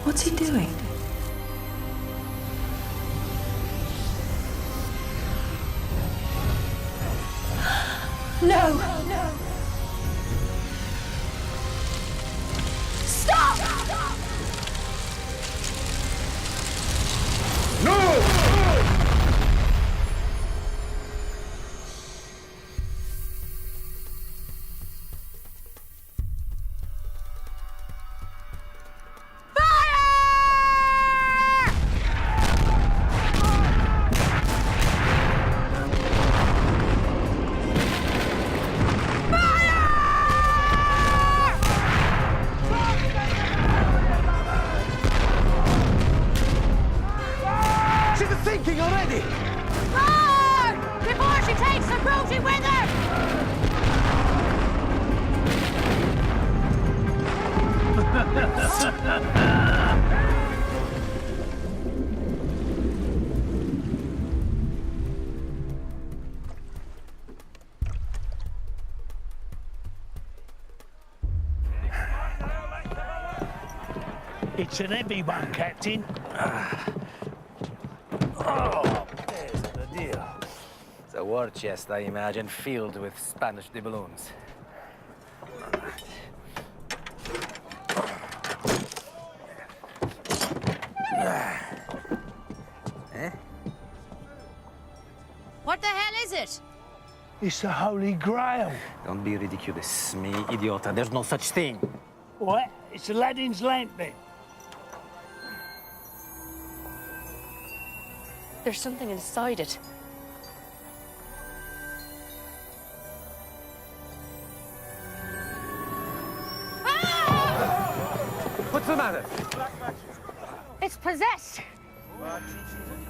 What's he doing? No! Stop! No! Sinking already! More! Before she takes the Rosie with her! It's an heavy one, Captain. Oh, there's the deal. It's a war chest, I imagine, filled with Spanish doubloons. Eh? What the hell is it? It's the Holy Grail. Don't be ridiculous, me idiota. There's no such thing. What? It's Aladdin's lamp, then. There's something inside it. What's the matter? It's possessed.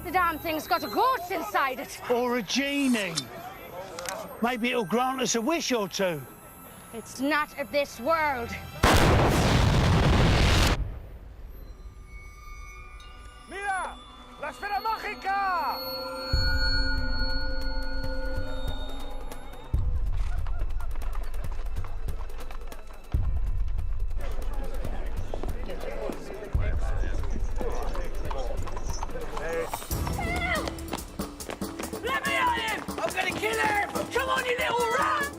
The damn thing's got a ghost inside it. Or a genie. Maybe it'll grant us a wish or two. It's not of this world. Mira! La esfera mágica! Let me on him! I'm gonna kill him! Come on, you little rat!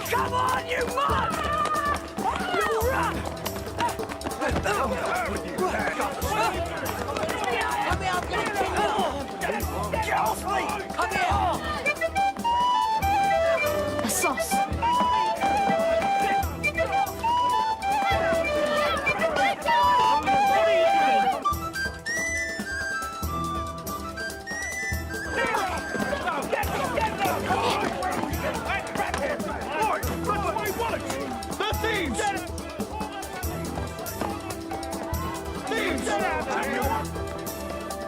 Come on, you mug! You run! Come here, I'm gonna kill you! Get off me! Come here! A sauce.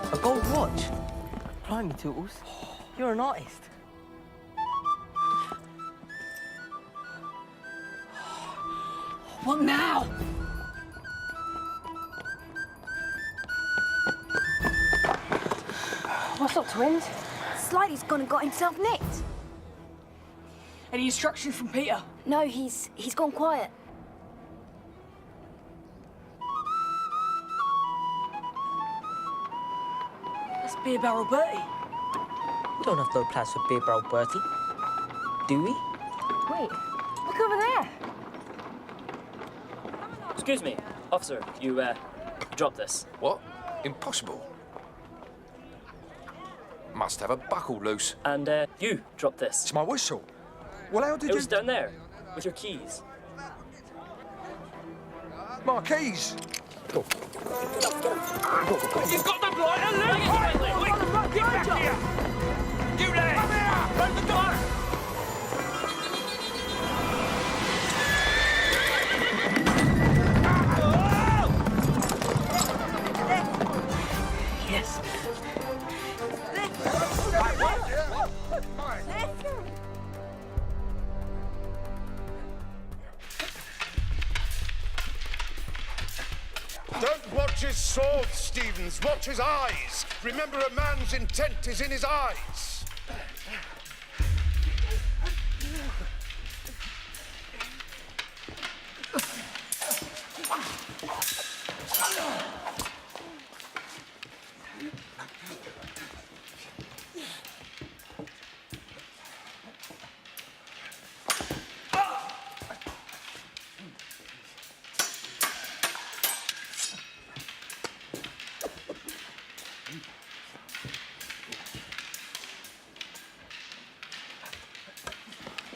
A gold watch? Blimey, Tootles. You're an artist. What now? What's up, twins? Slidy's gone and got himself nicked. Any instructions from Peter? No, he's gone quiet. That's Beer Barrel Bertie. We don't have no plans for Beer Barrel Bertie. Do we? Wait, look over there. Excuse me, officer, you, dropped this. What? Impossible. Must have a buckle loose. And, you dropped this. It's my whistle. Well, how did It was down there, with your keys. My keys. You've got the blighter, Luke! Get back here! You there! Come here! Open the door! Yes. Don't watch his sword, Stevens. Watch his eyes. Remember, a man's intent is in his eyes.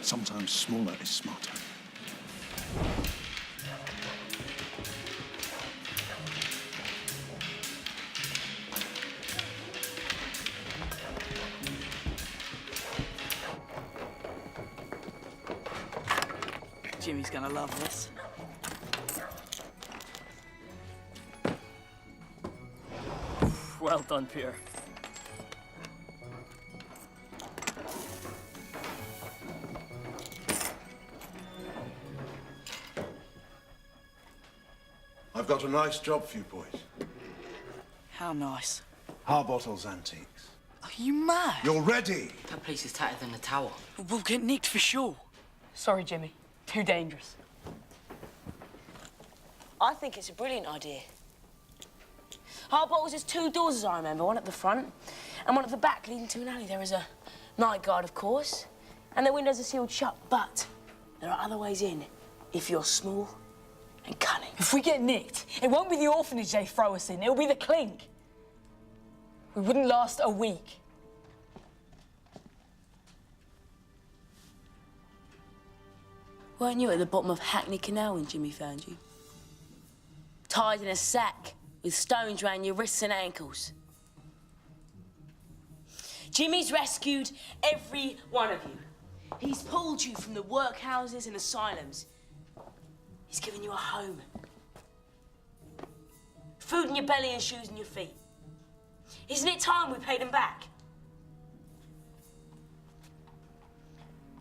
Sometimes smaller is smarter. Jimmy's gonna love this. Well done, Peter. I've got a nice job for you boys. How nice. Harbottle's Antiques. Are you mad? You're ready! That place is tighter than the tower. We'll get nicked for sure. Sorry, Jimmy. Too dangerous. I think it's a brilliant idea. Harbottle's has two doors, as I remember. One at the front and one at the back, leading to an alley. There is a night guard, of course, and the windows are sealed shut, but there are other ways in if you're small and cunning. If we get nicked, it won't be the orphanage they throw us in. It'll be the clink. We wouldn't last a week. Weren't you at the bottom of Hackney Canal when Jimmy found you? Tied in a sack with stones round your wrists and ankles. Jimmy's rescued every one of you. He's pulled you from the workhouses and asylums. He's given you a home. Food in your belly and shoes in your feet. Isn't it time we paid him back?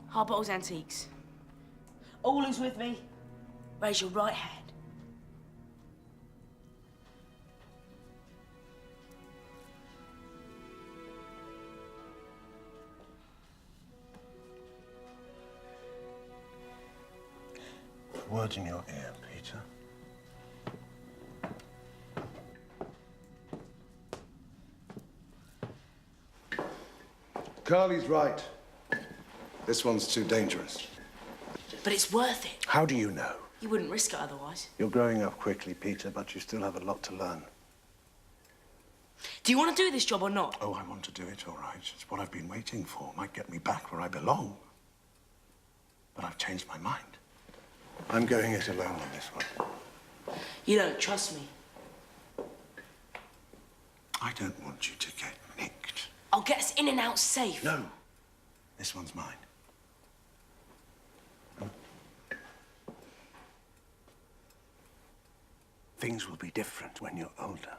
Harbottle's Antiques. All who's with me, raise your right hand. Word in your ear, Peter. Carly's right. This one's too dangerous. But it's worth it. How do you know? You wouldn't risk it otherwise. You're growing up quickly, Peter, but you still have a lot to learn. Do you want to do this job or not? Oh, I want to do it, all right. It's what I've been waiting for. Might get me back where I belong. But I've changed my mind. I'm going it alone on this one. You don't trust me. I don't want you to get nicked. I'll get us in and out safe. No. This one's mine. Things will be different when you're older.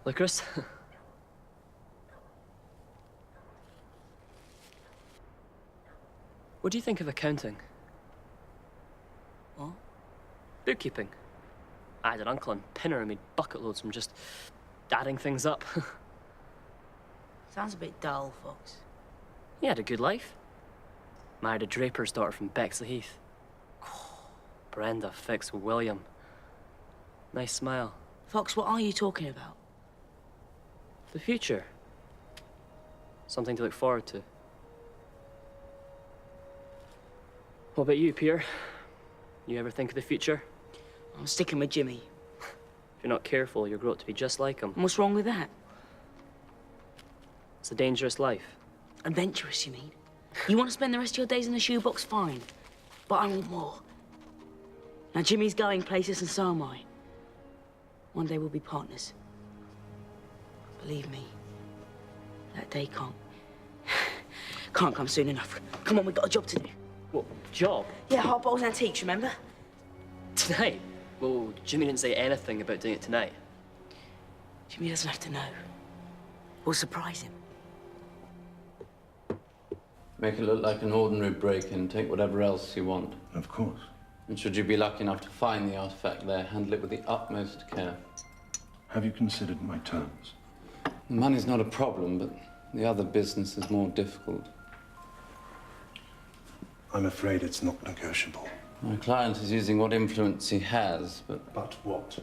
Licorice? What do you think of accounting? What? Bookkeeping. I had an uncle in Pinner who made bucket loads from just adding things up. Sounds a bit dull, Fox. He had a good life. Married a draper's daughter from Bexley Heath. Brenda fixed William. Nice smile. Fox, what are you talking about? The future. Something to look forward to. What about you, Peter? You ever think of the future? I'm sticking with Jimmy. If you're not careful, you'll grow up to be just like him. And what's wrong with that? It's a dangerous life. Adventurous, you mean? You want to spend the rest of your days in the shoebox? Fine. But I want more. Now, Jimmy's going places and so am I. One day we'll be partners. Believe me, that day can't come soon enough. Come on, we've got a job to do. What, job? Yeah, Hard Bowls Antiques, remember? Tonight? Well, Jimmy didn't say anything about doing it tonight. Jimmy doesn't have to know. We'll surprise him. Make it look like an ordinary break-in. Take whatever else you want. Of course. And should you be lucky enough to find the artifact there, handle it with the utmost care. Have you considered my terms? The money's not a problem, but the other business is more difficult. I'm afraid it's not negotiable. My client is using what influence he has, but... But what?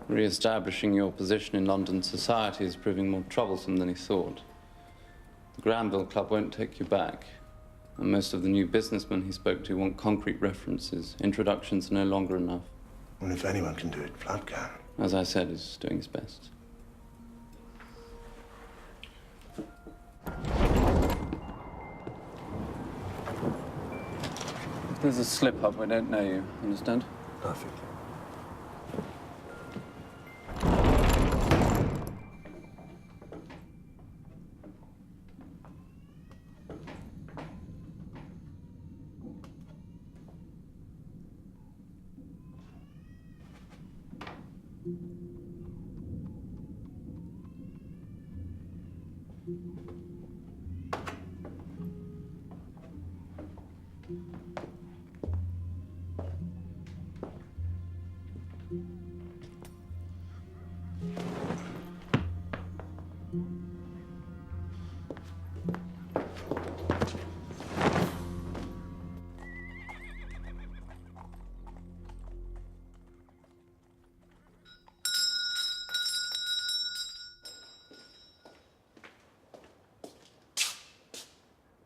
Re-establishing your position in London society is proving more troublesome than he thought. The Granville Club won't take you back. And most of the new businessmen he spoke to want concrete references. Introductions are no longer enough. And if anyone can do it, Flood can. As I said, he's doing his best. If there's a slip-up, I don't know you. Understand? Perfect.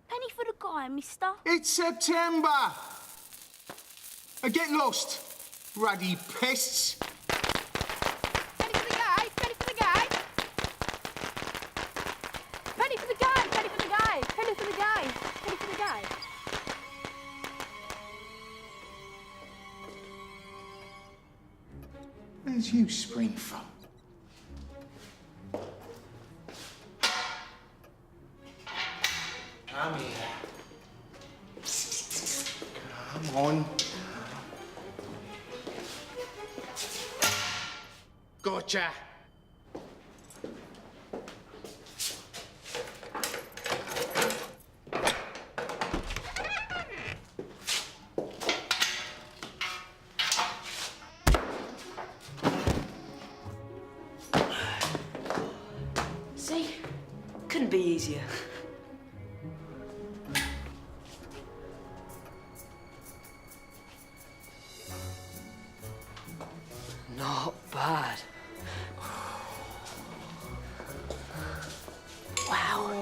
Penny for the guy, mister. It's September! Get lost, ruddy pests. Penny for the guy, penny for the guy. Penny for the guy, penny for the guy, penny for the guy, penny for the guy. Where's you spring from? Come here. Come on. Gotcha. See? Couldn't be easier. Not bad. Wow.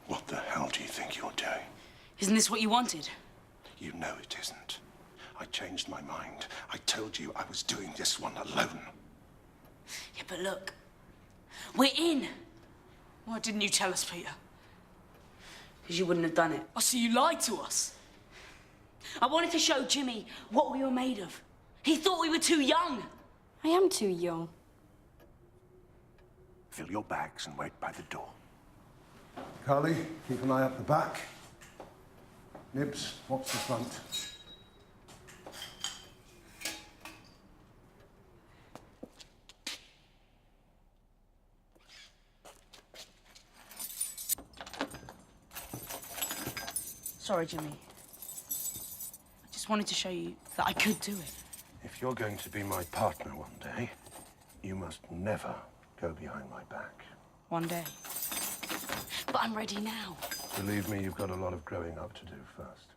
What the hell do you think you're doing? Isn't this what you wanted? You know it isn't. I changed my mind. I told you I was doing this one alone. Yeah, but look. We're in. Why didn't you tell us, Peter? Because you wouldn't have done it. Oh, so you lied to us? I wanted to show Jimmy what we were made of. He thought we were too young. I am too young. Fill your bags and wait by the door. Carly, keep an eye up the back. Nibs, watch the front. Sorry, Jimmy. I just wanted to show you that I could do it. If you're going to be my partner one day, you must never go behind my back. One day. But I'm ready now. Believe me, you've got a lot of growing up to do first.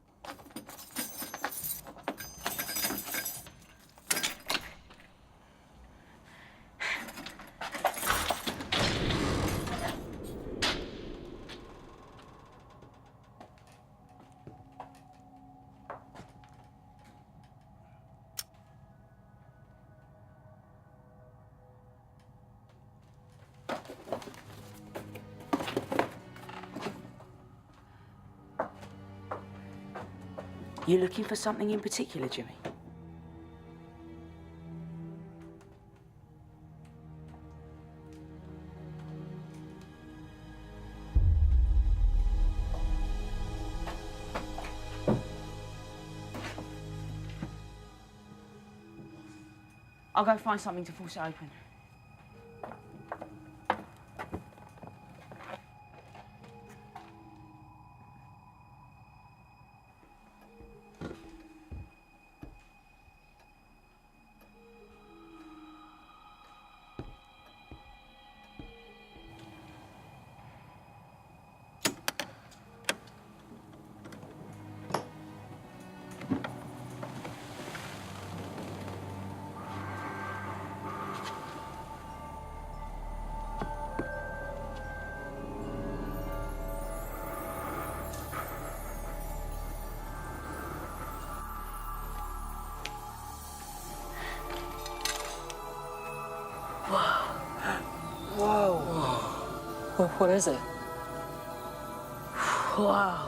You looking for something in particular, Jimmy? I'll go find something to force it open. What is it? Wow.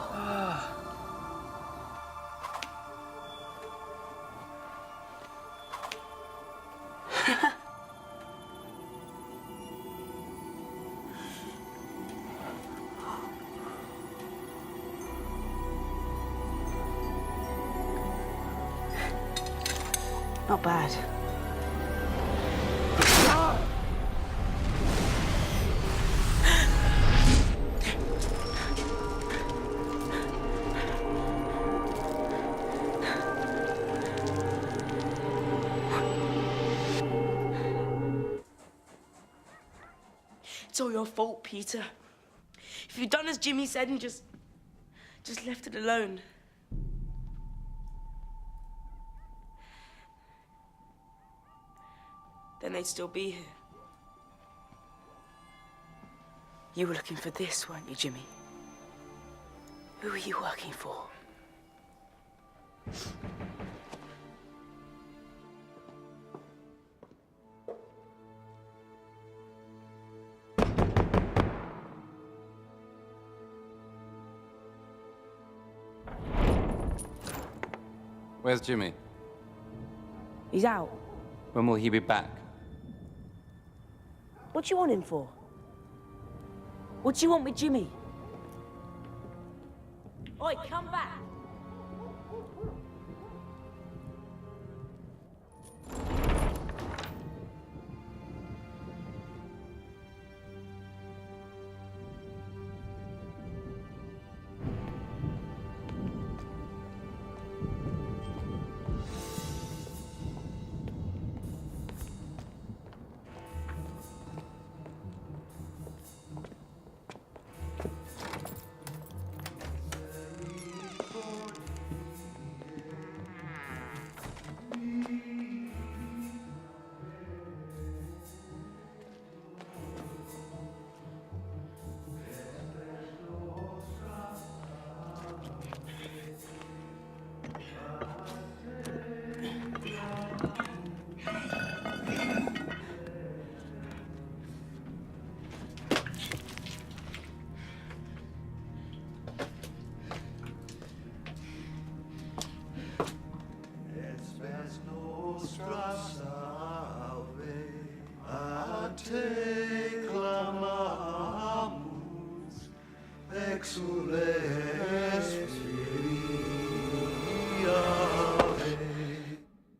Not bad. It's all your fault, Peter. If you'd done as Jimmy said and just left it alone. Then they'd still be here. You were looking for this, weren't you, Jimmy? Who were you working for? Where's Jimmy? He's out. When will he be back? What do you want him for? What do you want with Jimmy? Oi, come back!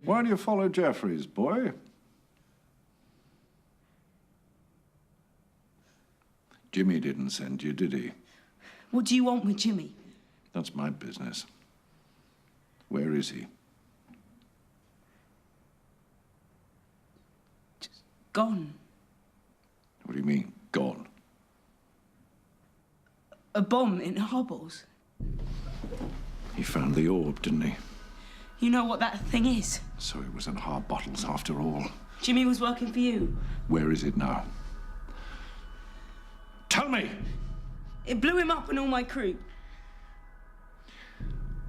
Why do you follow Jeffries, boy? Jimmy didn't send you, did he? What do you want with Jimmy? That's my business. Where is he? Just gone. What do you mean, gone? A bomb in Harballs. He found the orb, didn't he? You know what that thing is? So it was in Harbottles after all. Jimmy was working for you. Where is it now? Tell me! It blew him up and all my crew.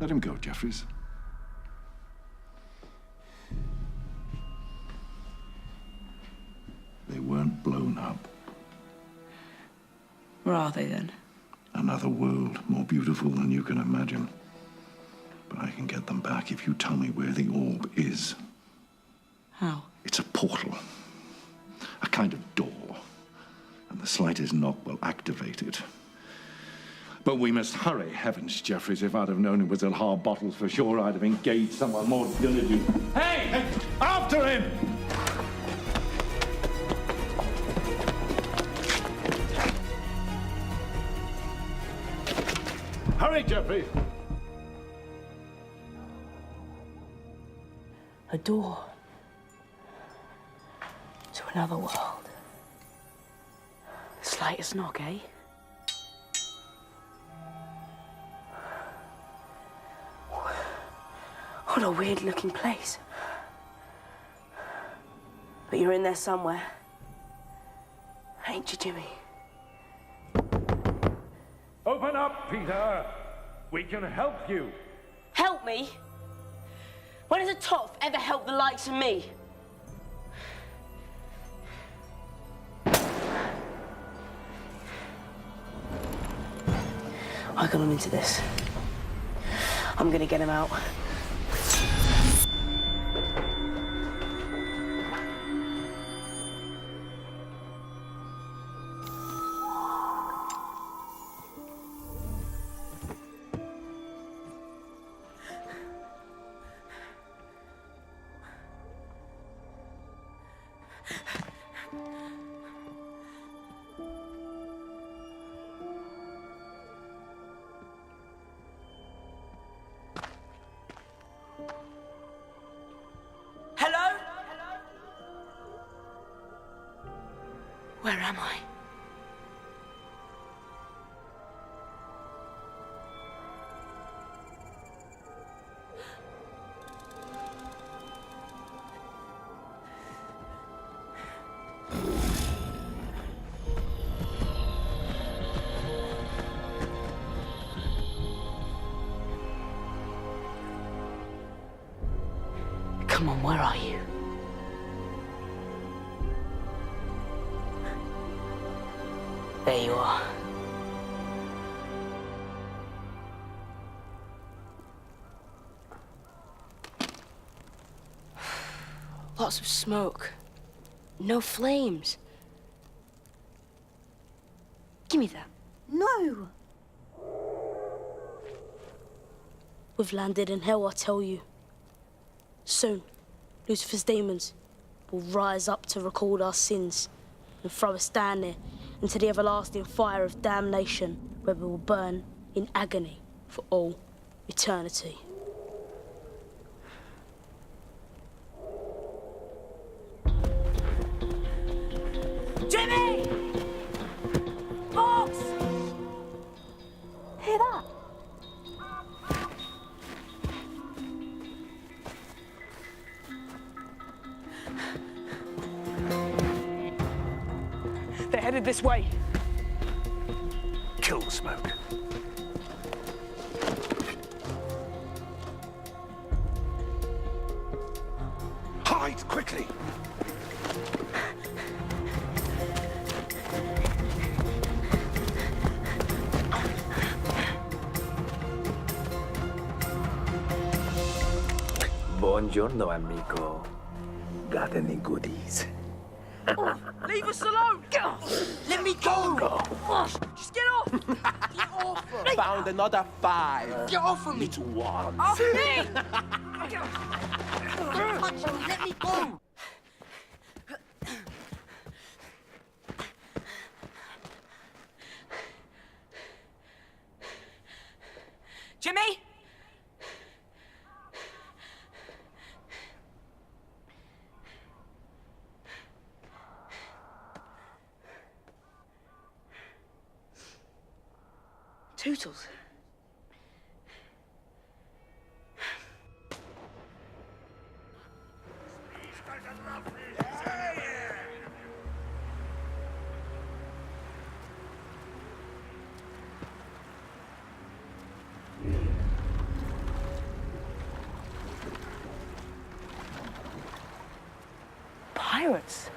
Let him go, Jeffries. They weren't blown up. Where are they then? Another world more beautiful than you can imagine. But I can get them back if you tell me where the orb is. How? It's a portal. A kind of door. And the slightest knock will activate it. But we must hurry. Heavens, Jeffries, if I'd have known it was Ilhar bottles for sure, I'd have engaged someone more diligent. Hey! After him! Hurry, Jeffries! A door to another world. The slightest knock, eh? What a weird-looking place. But you're in there somewhere. Ain't you, Jimmy? Open up, Peter. We can help you. Help me? When has a toff ever helped the likes of me? I got him into this. I'm gonna get him out. Hello? Where am I? Come on, where are you? There you are. Lots of smoke. No flames. Give me that. No! We've landed in hell, I tell you. Soon, Lucifer's demons will rise up to record our sins and throw us down there into the everlasting fire of damnation, where we will burn in agony for all eternity. Jimmy! Fox! Hear that? They're headed this way. Kill the smoke. Hide quickly. Buongiorno, amigo. Got any goodies? Oh, leave us alone! Let me go! Just get off! Get off! Found another 5. Get off of me! It's 1. Off me! Don't touch me! Let me go! Jimmy? Tootles. Pirates.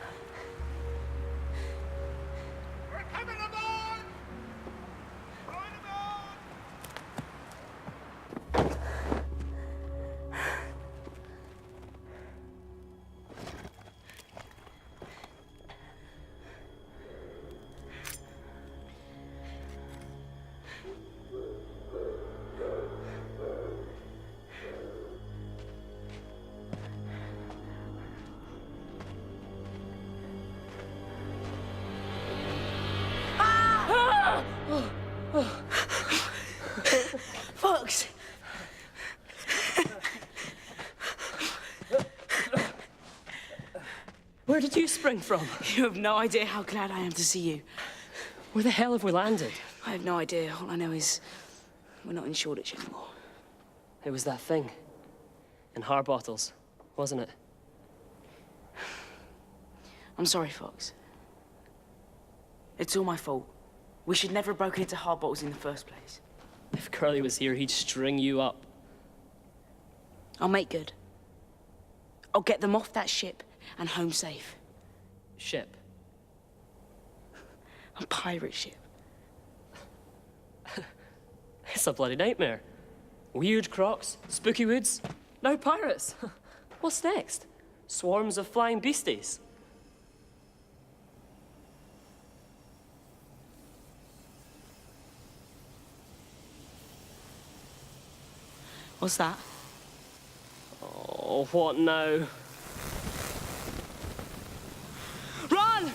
Where did you spring from? You have no idea how glad I am to see you. Where the hell have we landed? I have no idea. All I know is we're not in Shoreditch anymore. It was that thing. In Harbottles, wasn't it? I'm sorry, Fox. It's all my fault. We should never have broken into Harbottles in the first place. If Curly was here, he'd string you up. I'll make good. I'll get them off that ship and home safe. Ship? A pirate ship. It's a bloody nightmare. Weird crocs, spooky woods, now pirates. What's next? Swarms of flying beasties. What's that? Oh, what now? Run!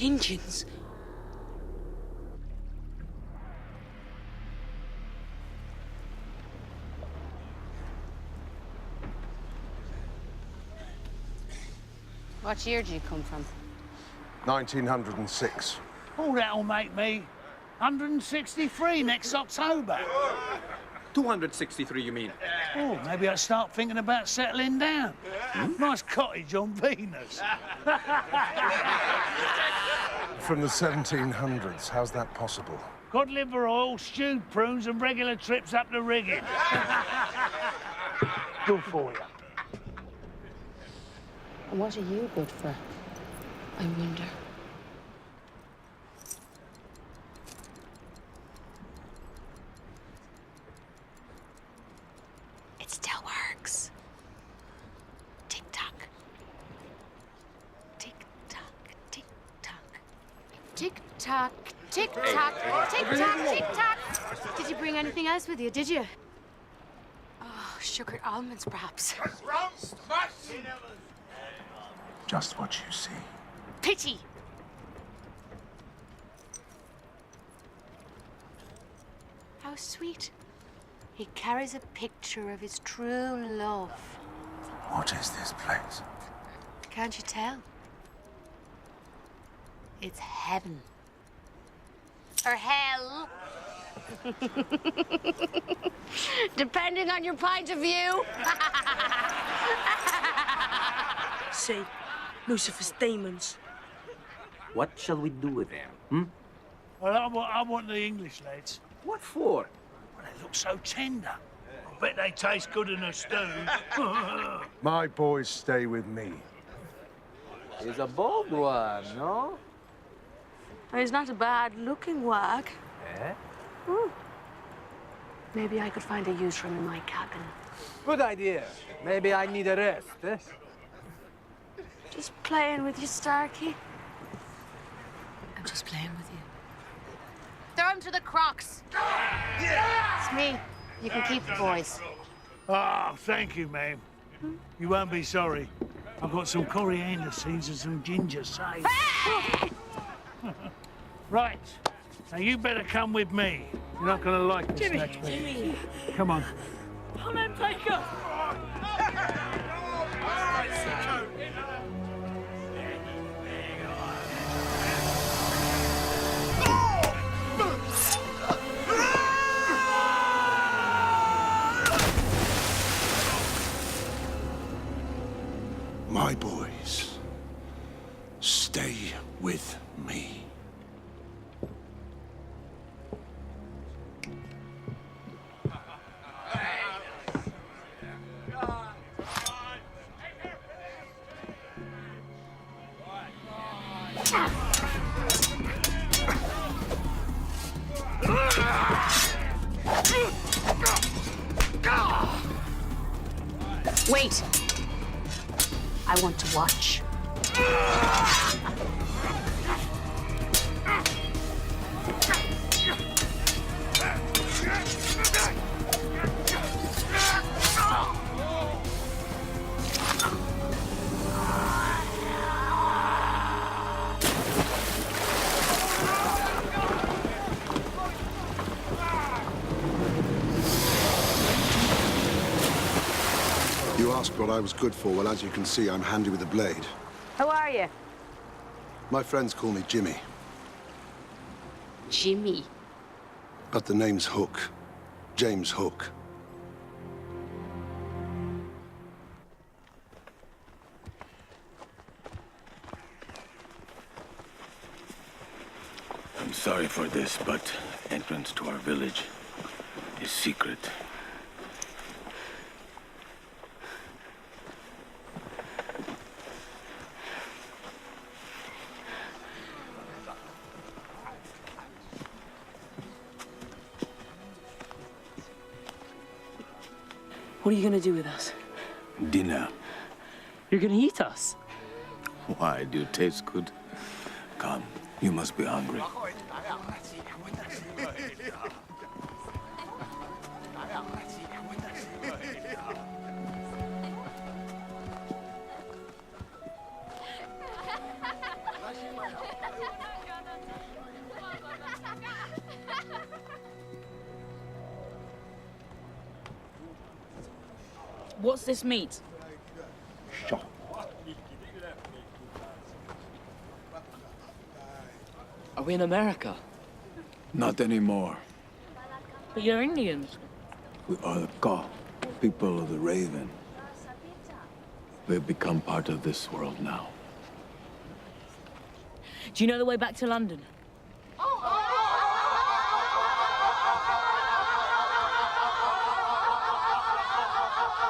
Engines. What year did you come from? 1906. Oh, that'll make me 163 next October. 263, you mean? Oh, maybe I'll start thinking about settling down. Nice cottage on Venus. From the 1700s, how's that possible? Cod liver oil, stewed prunes and regular trips up the rigging. Good for you. And what are you good for? I wonder. It still works. Tick-tock. Tick-tock, tick-tock. Tick-tock, tick-tock, tick-tock, tick-tock. Did you bring anything else with you, did you? Oh, sugared almonds, perhaps. Just what you see. Pity. How sweet. He carries a picture of his true love. What is this place? Can't you tell? It's heaven. Or hell. Depending on your point of view. See, Lucifer's demons. What shall we do with them, Well, I want the English lads. What for? Well, they look so tender. I bet they taste good in a stew. My boys stay with me. He's a bold one, no? He's not a bad-looking wag. Eh? Maybe I could find a use for him in my cabin. Good idea. Maybe I need a rest, eh? Just playing with you, Starkey. I'm just playing with you. Throw him to the crocs. It's me. You can keep the boys. Ah, thank you, ma'am. You won't be sorry. I've got some coriander seeds and some ginger saved. Right. Now, you better come with me. You're not going to like this next bit. Come on. Come and take her! Be with me. Wait. I want to watch. You asked what I was good for. Well, as you can see, I'm handy with a blade. Who are you? My friends call me Jimmy, Jimmy. but the name's Hook. James Hook. I'm sorry for this, but entrance to our village is secret. What are you gonna do with us? Dinner. You're gonna eat us? Why? Do you taste good? Come, you must be hungry. What's this meat? Sure. Are we in America? Not anymore. But you're Indians. We are the Ka, people of the Raven. We've become part of this world now. Do you know the way back to London?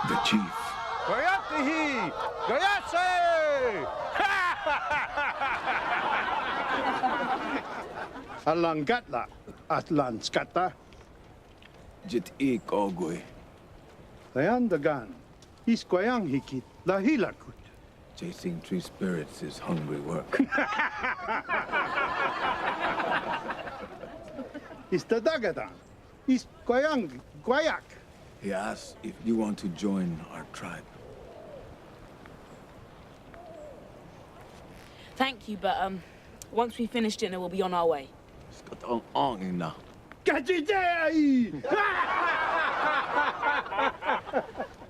The chief. Goyatihi! Goyatse! Alangatla, Atlanskata, Jit ik ogwe. Dayandagan, Isquayang hikit, Lahilakut. Chasing tree spirits is hungry work. Istadagadan, Isquayang, Guayak. He asks if you want to join our tribe. Thank you, but once we finish dinner, we'll be on our way.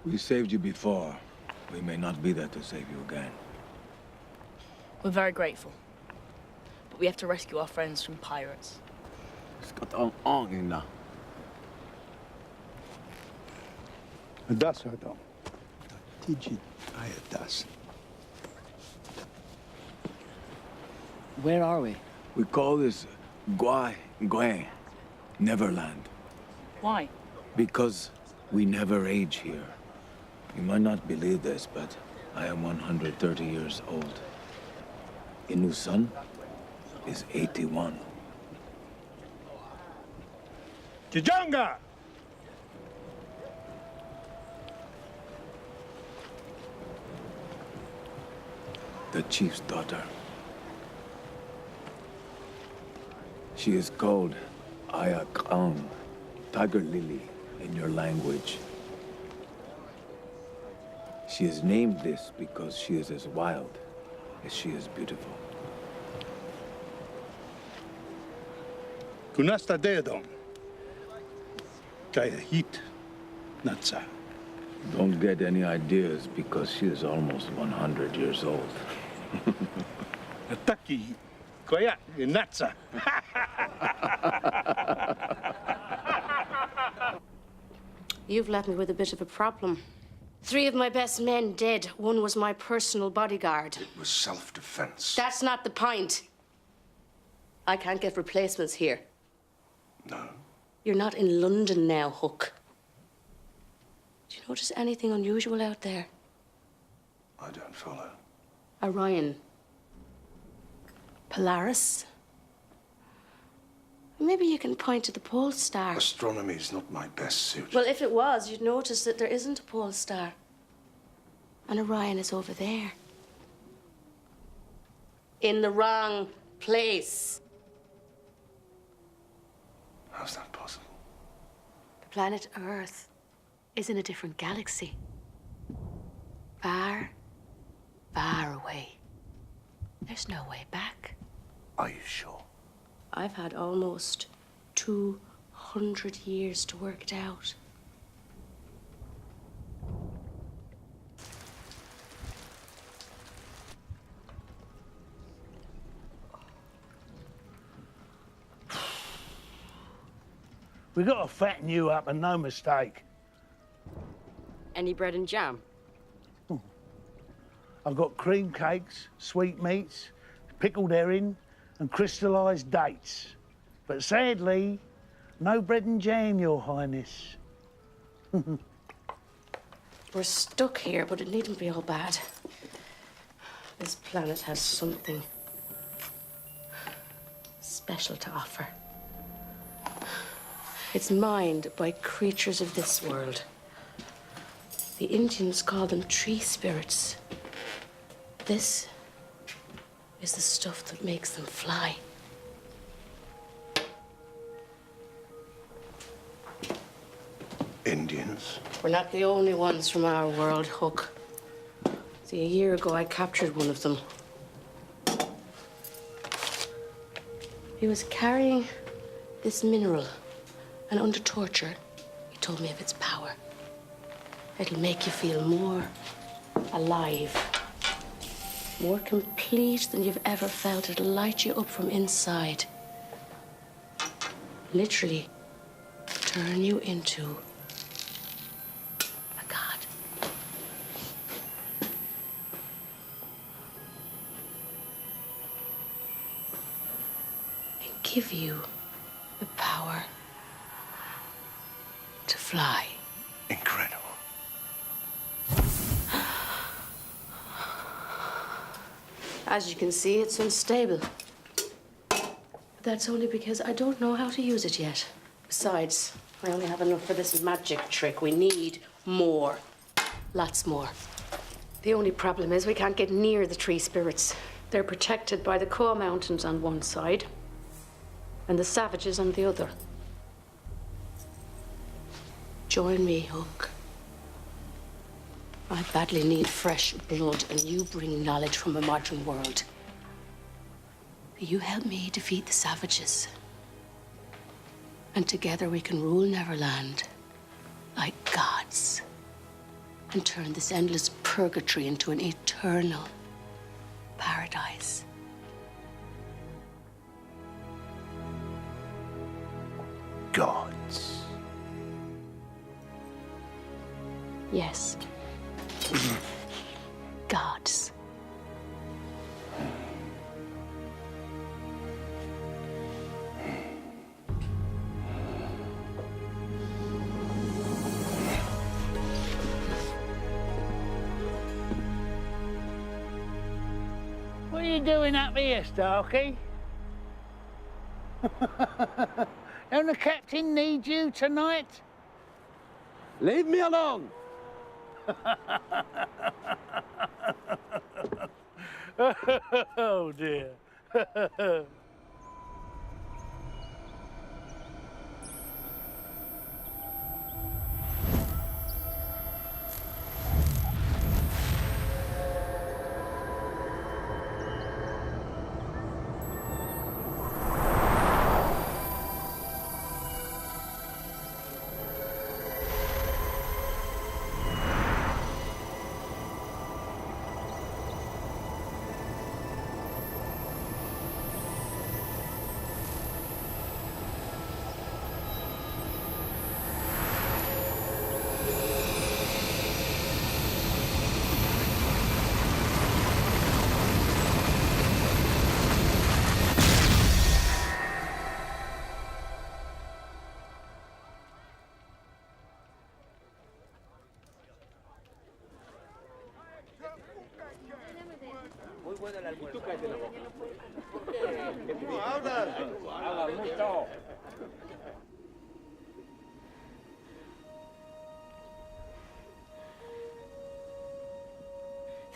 We saved you before. We may not be there to save you again. We're very grateful. But we have to rescue our friends from pirates. Das hört on. Tijit ayatas. Where are we? We call this Gwen, Neverland. Why? Because we never age here. You might not believe this, but I am 130 years old. Inu's son is 81. Kijanga! The chief's daughter. She is called Ayakang, Tiger Lily in your language. She is named this because she is as wild as she is beautiful. Kunasta deadon. Kaya hit. Natsa. Don't get any ideas because she is almost 100 years old. Ataki. Kaya natsa. You've left me with a bit of a problem. 3 of my best men dead. 1 was my personal bodyguard. It was self-defense. That's not the point. I can't get replacements here. No. You're not in London now, Hook. Do you notice anything unusual out there? I don't follow. Orion. Polaris. Maybe you can point to the pole star. Astronomy's not my best suit. Well, if it was, you'd notice that there isn't a pole star. And Orion is over there. In the wrong place. How's that possible? The planet Earth is in a different galaxy. Far, far away. There's no way back. Are you sure? I've had almost 200 years to work it out. We got to fatten you up, and no mistake. Any bread and jam? I've got cream cakes, sweetmeats, pickled herring, and crystallised dates. But sadly, no bread and jam, Your Highness. We're stuck here, but it needn't be all bad. This planet has something special to offer. It's mined by creatures of this world. The Indians call them tree spirits. This is the stuff that makes them fly. Indians? We're not the only ones from our world, Hook. See, a year ago, I captured one of them. He was carrying this mineral, and under torture, he told me of its power. It'll make you feel more alive, more complete than you've ever felt. It'll light you up from inside. Literally turn you into a god. And give you the power to fly. Incredible. As you can see, it's unstable. But that's only because I don't know how to use it yet. Besides, I only have enough for this magic trick. We need more. Lots more. The only problem is we can't get near the tree spirits. They're protected by the Koa Mountains on one side and the savages on the other. Join me, Hook. I badly need fresh blood, and you bring knowledge from a modern world. You help me defeat the savages. And together we can rule Neverland like gods and turn this endless purgatory into an eternal paradise. Gods. Yes. Gods. What are you doing up here, Starkey? Don't the captain need you tonight? Leave me alone! Oh, dear.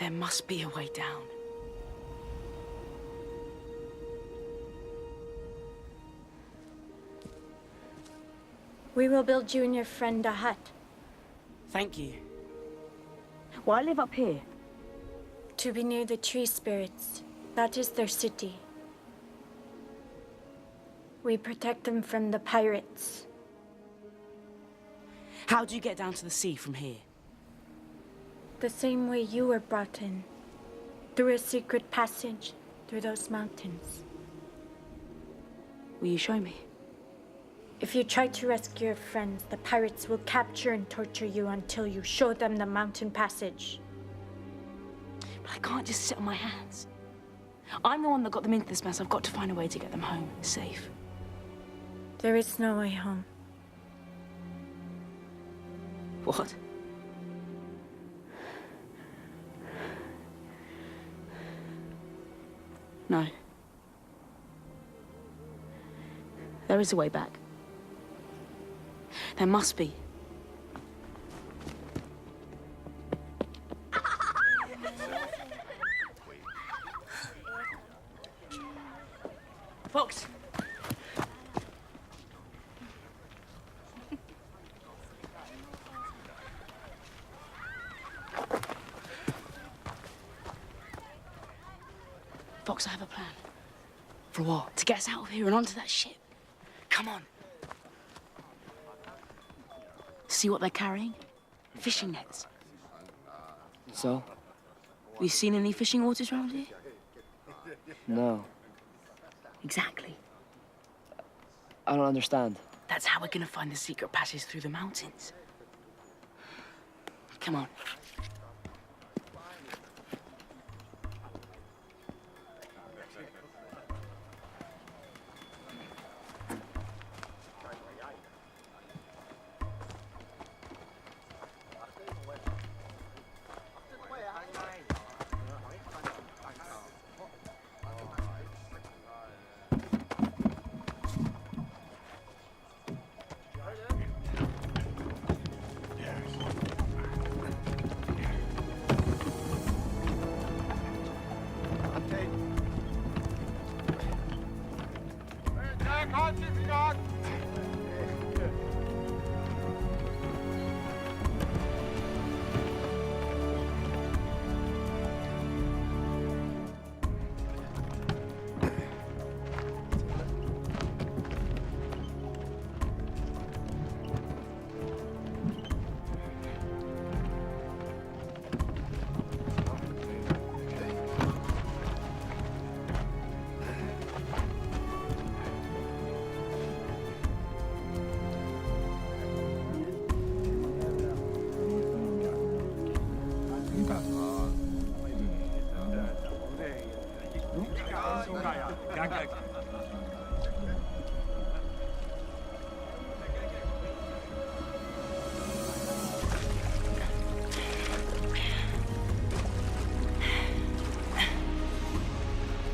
There must be a way down. We will build you and your friend a hut. Thank you. Why live up here? To be near the tree spirits. That is their city. We protect them from the pirates. How do you get down to the sea from here? The same way you were brought in. Through a secret passage, through those mountains. Will you show me? If you try to rescue your friends, the pirates will capture and torture you until you show them the mountain passage. But I can't just sit on my hands. I'm the one that got them into this mess. I've got to find a way to get them home, safe. There is no way home. What? No. There is a way back. There must be. Fox! Fox, I have a plan. For what? To get us out of here and onto that ship. Come on. See what they're carrying? Fishing nets. So? Have you seen any fishing waters around here? No. Exactly. I don't understand. That's how we're gonna find the secret passage through the mountains. Come on.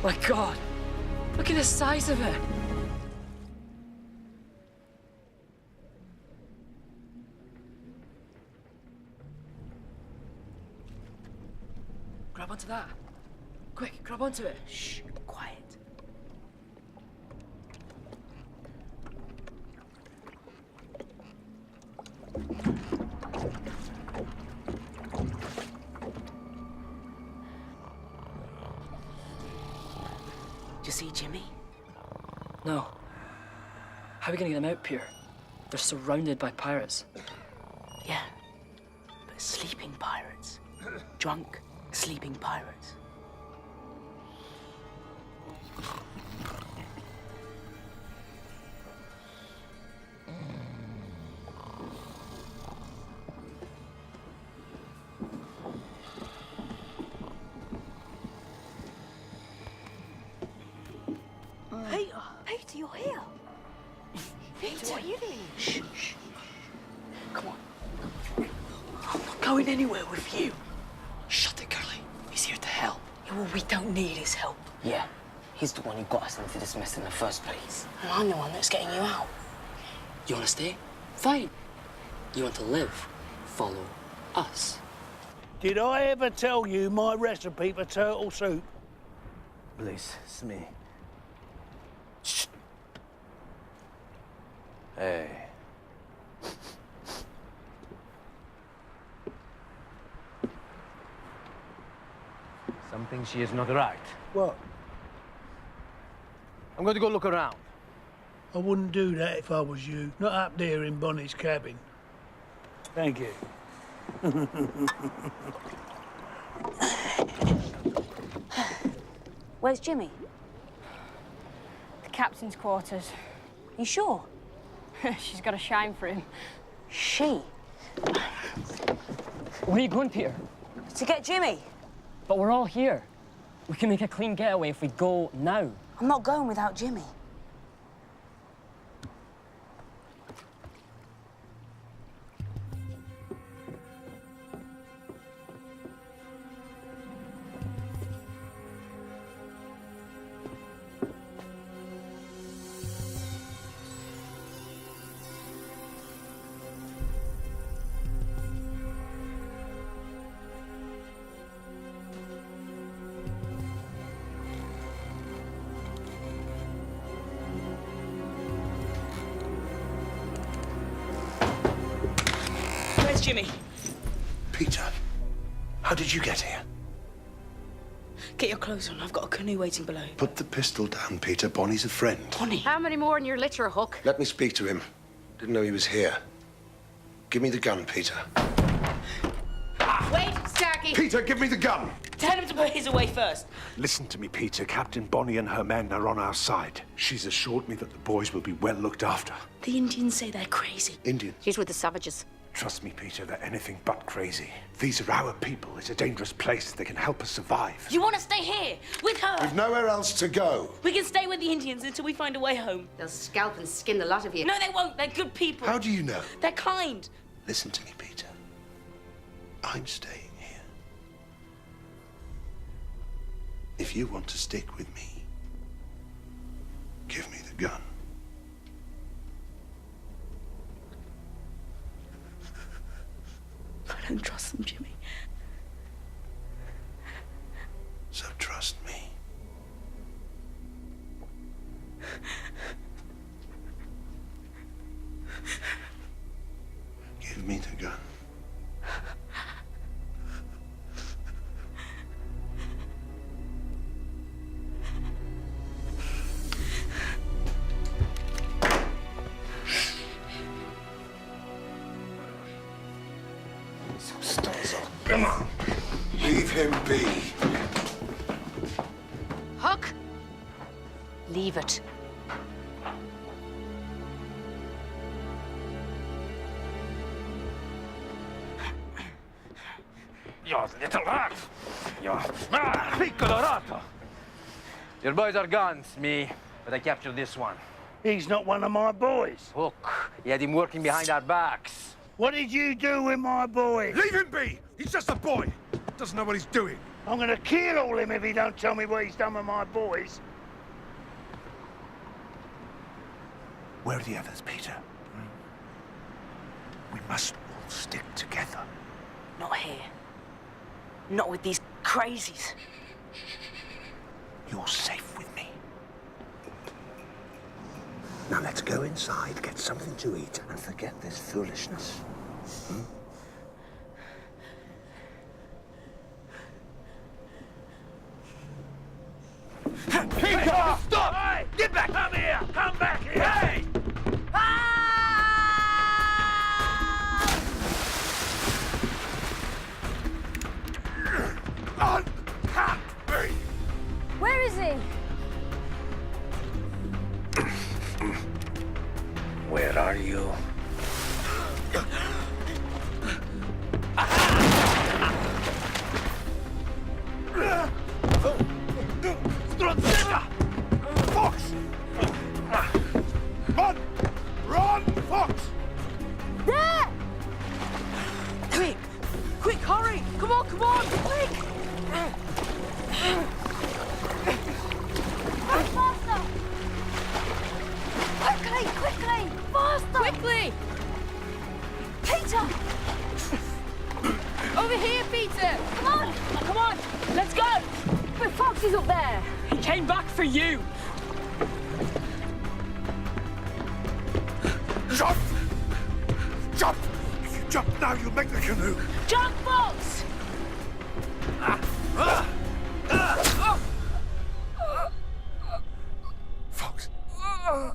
My God! Look at the size of it! Grab onto that. Quick, grab onto it. Shh, quiet. Did you see Jimmy? No. How are we gonna get them out, Pierre? They're surrounded by pirates. Yeah, but sleeping pirates. Drunk, sleeping pirates. Peter, you're here. Peter, what are you doing? Shh, shh. Come on. I'm not going anywhere with you. Shut it, Curly. He's here to help. Yeah, well, we don't need his help. Yeah, he's the one who got us into this mess in the first place. And I'm the one that's getting you out. You wanna stay? Fine. You want to live? Follow us. Did I ever tell you my recipe for turtle soup? Please, Smee. Shh. Hey. Something she is not right. What? I'm going to go look around. I wouldn't do that if I was you. Not up there in Bonnie's cabin. Thank you. Where's Jimmy? The captain's quarters. You sure? She's got a shine for him. She? Where are you going, Peter? To get Jimmy. But we're all here. We can make a clean getaway if we go now. I'm not going without Jimmy. Where's Jimmy? Peter, how did you get here? Get your clothes on. I've got a canoe waiting below. Put the pistol down, Peter. Bonnie's a friend. Bonnie? How many more in your litter, Hook? Let me speak to him. Didn't know he was here. Give me the gun, Peter. Wait, Starkey! Peter, give me the gun! Tell him to put his away first. Listen to me, Peter. Captain Bonnie and her men are on our side. She's assured me that the boys will be well looked after. The Indians say they're crazy. Indian? She's with the savages. Trust me, Peter, they're anything but crazy. These are our people. It's a dangerous place. They can help us survive. You want to stay here with her? We've nowhere else to go. We can stay with the Indians until we find a way home. They'll scalp and skin the lot of you. No, they won't. They're good people. How do you know? They're kind. Listen to me, Peter. I'm staying here. If you want to stick with me, give me the gun. I don't trust them, Jimmy. So trust me. Give me the gun. Come on. Leave him be. Hook! Leave it. You little rat! You piccolorato! Your boys are gone, Smee, but I captured this one. He's not one of my boys. Hook. He had him working behind our backs. What did you do with my boy? Leave him be! He's just a boy. Doesn't know what he's doing. I'm gonna kill all him if he don't tell me what he's done with my boys. Where are the others, Peter? We must all stick together. Not here. Not with these crazies. You're safe with me. Now let's go inside, get something to eat, and forget this foolishness. Peter! Stop! Hey! Get back! Come here! Come back here! Hey! Uncut me! Where is he? Where are you? Fox! Run! Run, Fox! There! Quick! Quick, hurry! Come on, quick! Faster! Quickly! Faster! Quickly! Peter! Oh! Over here, Peter! Come on! Come on, let's go! But Foxy's up there. He came back for you. Jump! Jump! If you jump now, you'll make the canoe. Jump, Fox! Fox. Fox!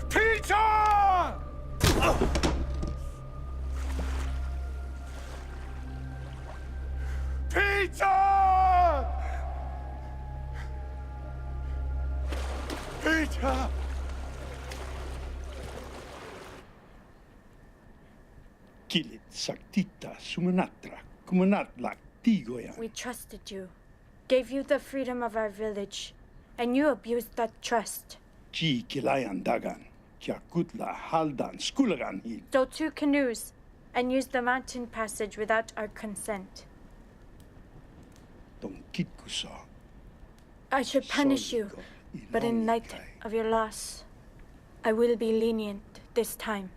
Peter! Peter! Peter! Kilit saktita sumanatra kumanatla tigoyan. We trusted you, gave you the freedom of our village, and you abused that trust. Chi kilayan dagan, kya kutla haldan skulagan hil. Stole 2 canoes and used the mountain passage without our consent. Don kitkusa. I should punish you, but in light of your loss, I will be lenient this time.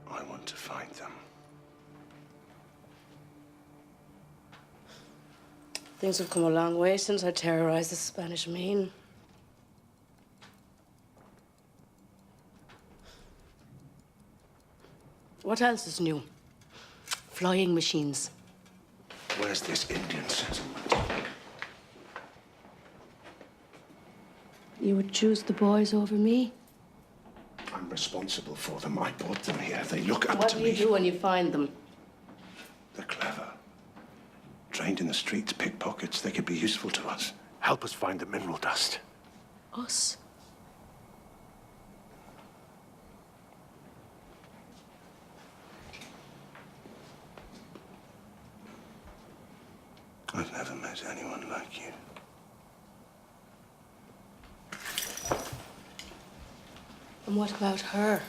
I want to find them. Things have come a long way since I terrorized the Spanish Main. What else is new? Flying machines. Where's this Indian settlement? You would choose the boys over me? I'm responsible for them. I brought them here. They look up What to do me. you do when you find them? They're clever. Trained in the streets, pickpockets. They could be useful to us. Help us find the mineral dust. Us? I've never met anyone like you. And what about her?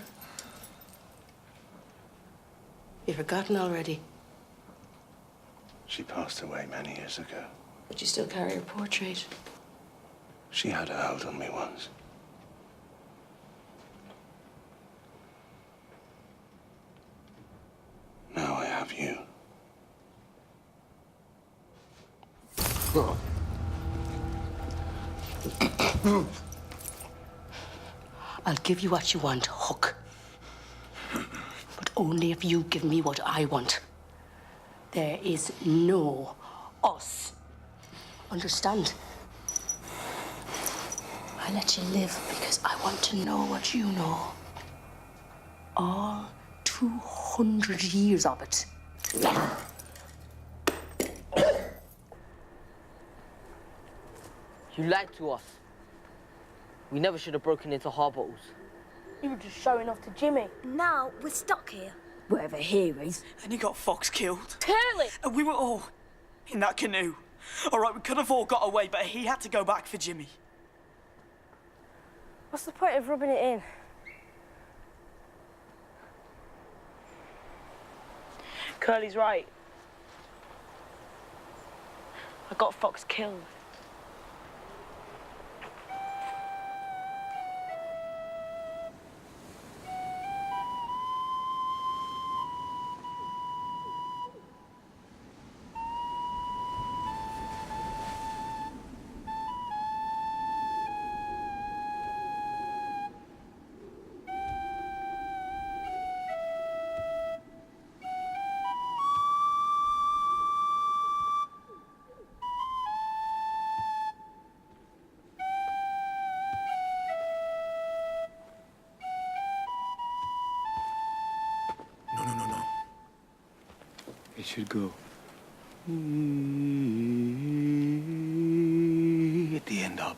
You forgotten already? She passed away many years ago. But you still carry her portrait. She had a hold on me once. Now I have you. I'll give you what you want, Hook. But only if you give me what I want. There is no us. Understand? I let you live because I want to know what you know. All 200 years of it. You lied to us. We never should have broken into Harbottles. You were just showing off to Jimmy. Now we're stuck here. Wherever he is. And he got Fox killed. Curly! And we were all in that canoe. All right, we could have all got away, but he had to go back for Jimmy. What's the point of rubbing it in? Curly's right. I got Fox killed. No. It should go. At the end up.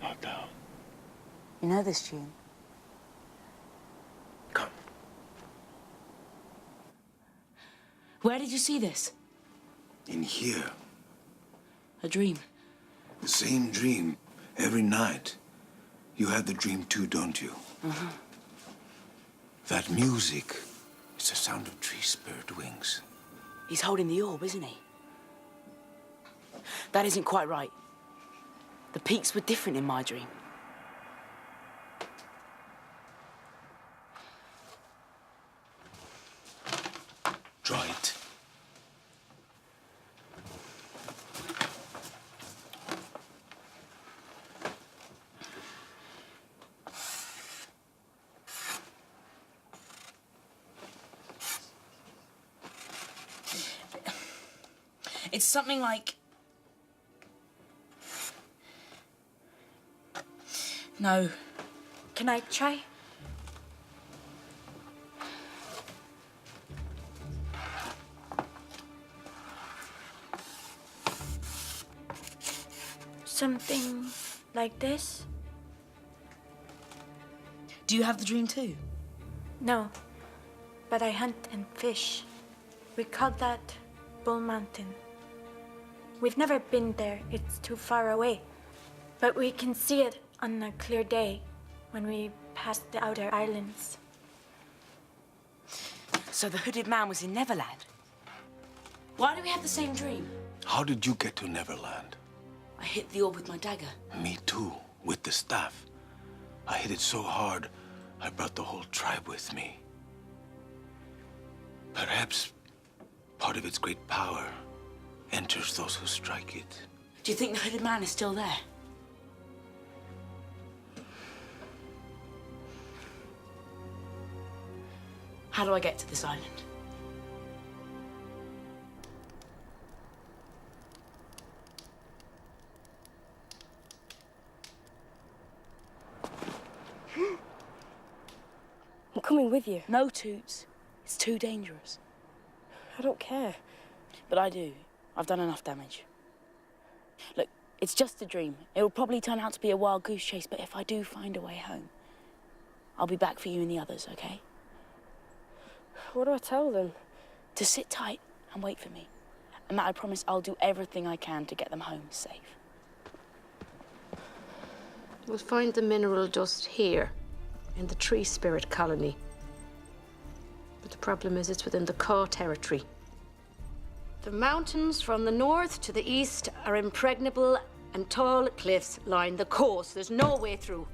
Not down. You know this tune? did you see this? In here. A dream. The same dream every night. You have the dream too, don't you? Uh-huh. That music, it's the sound of tree spirit wings. He's holding the orb, isn't he? That isn't quite right. The peaks were different in my dream. Draw it. It's something like... No. Can I try? Something like this? Do you have the dream too? No, but I hunt and fish. We call that Bull Mountain. We've never been there, it's too far away. But we can see it on a clear day when we pass the outer islands. So the hooded man was in Neverland? Why do we have the same dream? How did you get to Neverland? I hit the orb with my dagger. Me too, with the staff. I hit it so hard, I brought the whole tribe with me. Perhaps part of its great power enters those who strike it. Do you think the hooded man is still there? How do I get to this island? I'm coming with you. No, Toots. It's too dangerous. I don't care. But I do. I've done enough damage. Look, it's just a dream. It will probably turn out to be a wild goose chase, but if I do find a way home, I'll be back for you and the others, okay? What do I tell them? To sit tight and wait for me. And that I promise I'll do everything I can to get them home safe. We'll find the mineral dust here, in the tree spirit colony. But the problem is it's within the Caw territory. The mountains from the north to the east are impregnable and tall cliffs line the coast. There's no way through.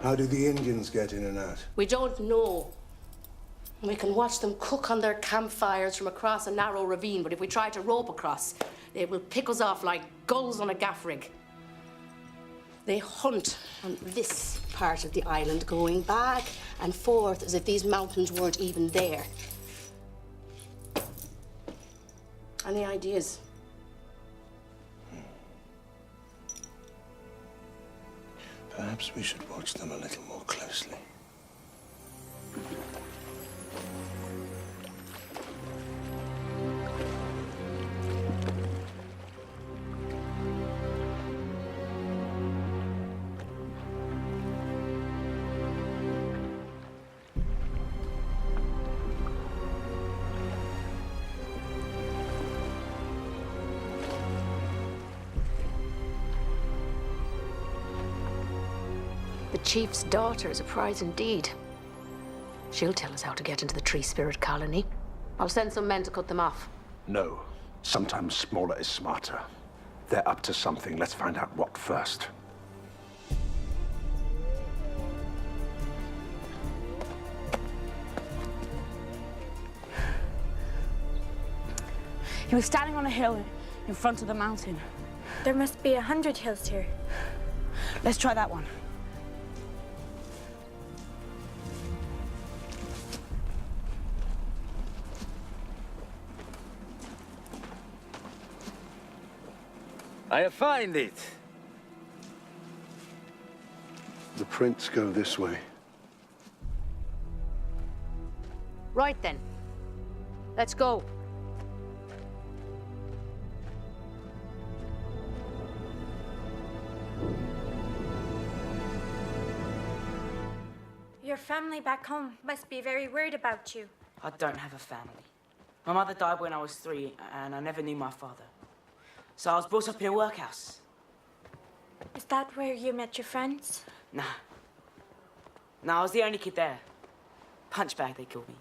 How do the Indians get in and out? We don't know. We can watch them cook on their campfires from across a narrow ravine, but if we try to rope across, they will pick us off like gulls on a gaff rig. They hunt on this part of the island, going back and forth as if these mountains weren't even there. Any ideas? Perhaps we should watch them a little more closely. The chief's daughter is a prize indeed. She'll tell us how to get into the tree spirit colony. I'll send some men to cut them off. No. Sometimes smaller is smarter. They're up to something. Let's find out what first. He was standing on a hill in front of the mountain. There must be 100 hills here. Let's try that one. I find it. The prints go this way. Right then. Let's go. Your family back home must be very worried about you. I don't have a family. My mother died when I was 3, and I never knew my father. So I was brought up in a workhouse. Is that where you met your friends? Nah. No, I was the only kid there. Punchbag, they called me.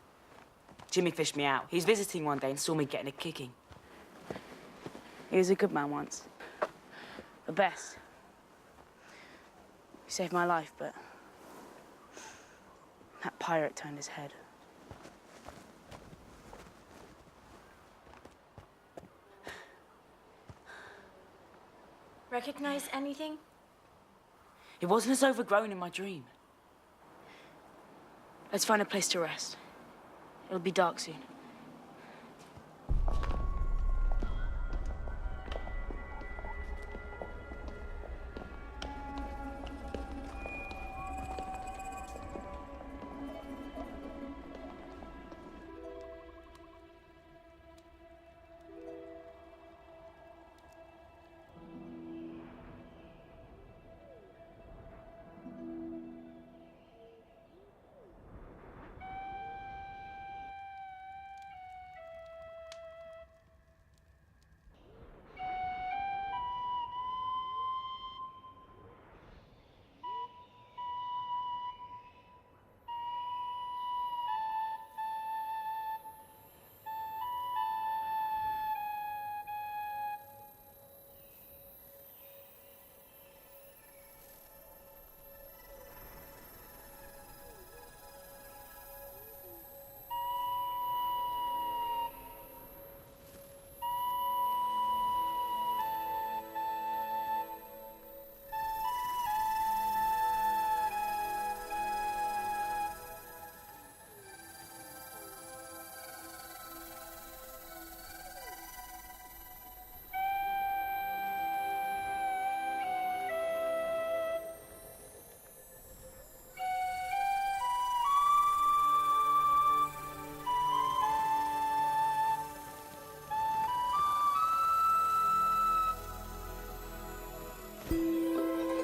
Jimmy fished me out. He was visiting one day and saw me getting a kicking. He was a good man once. The best. He saved my life, but that pirate turned his head. Recognize anything? It wasn't as overgrown in my dream. Let's find a place to rest. It'll be dark soon.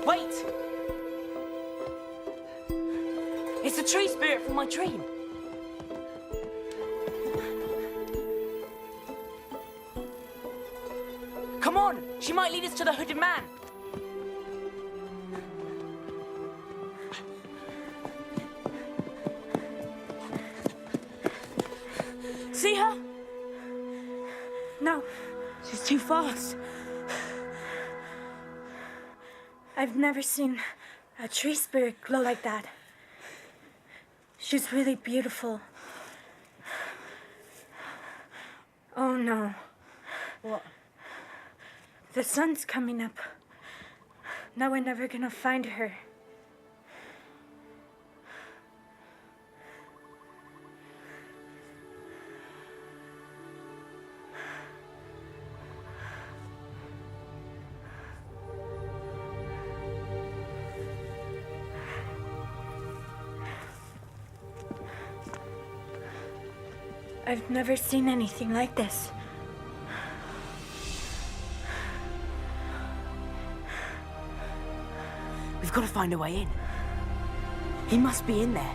Wait! It's the tree spirit from my dream. Come on! She might lead us to the hooded man. See her? No. She's too fast. I've never seen a tree spirit glow like that. She's really beautiful. Oh no. What? The sun's coming up. Now we're never gonna find her. I've never seen anything like this. We've got to find a way in. He must be in there.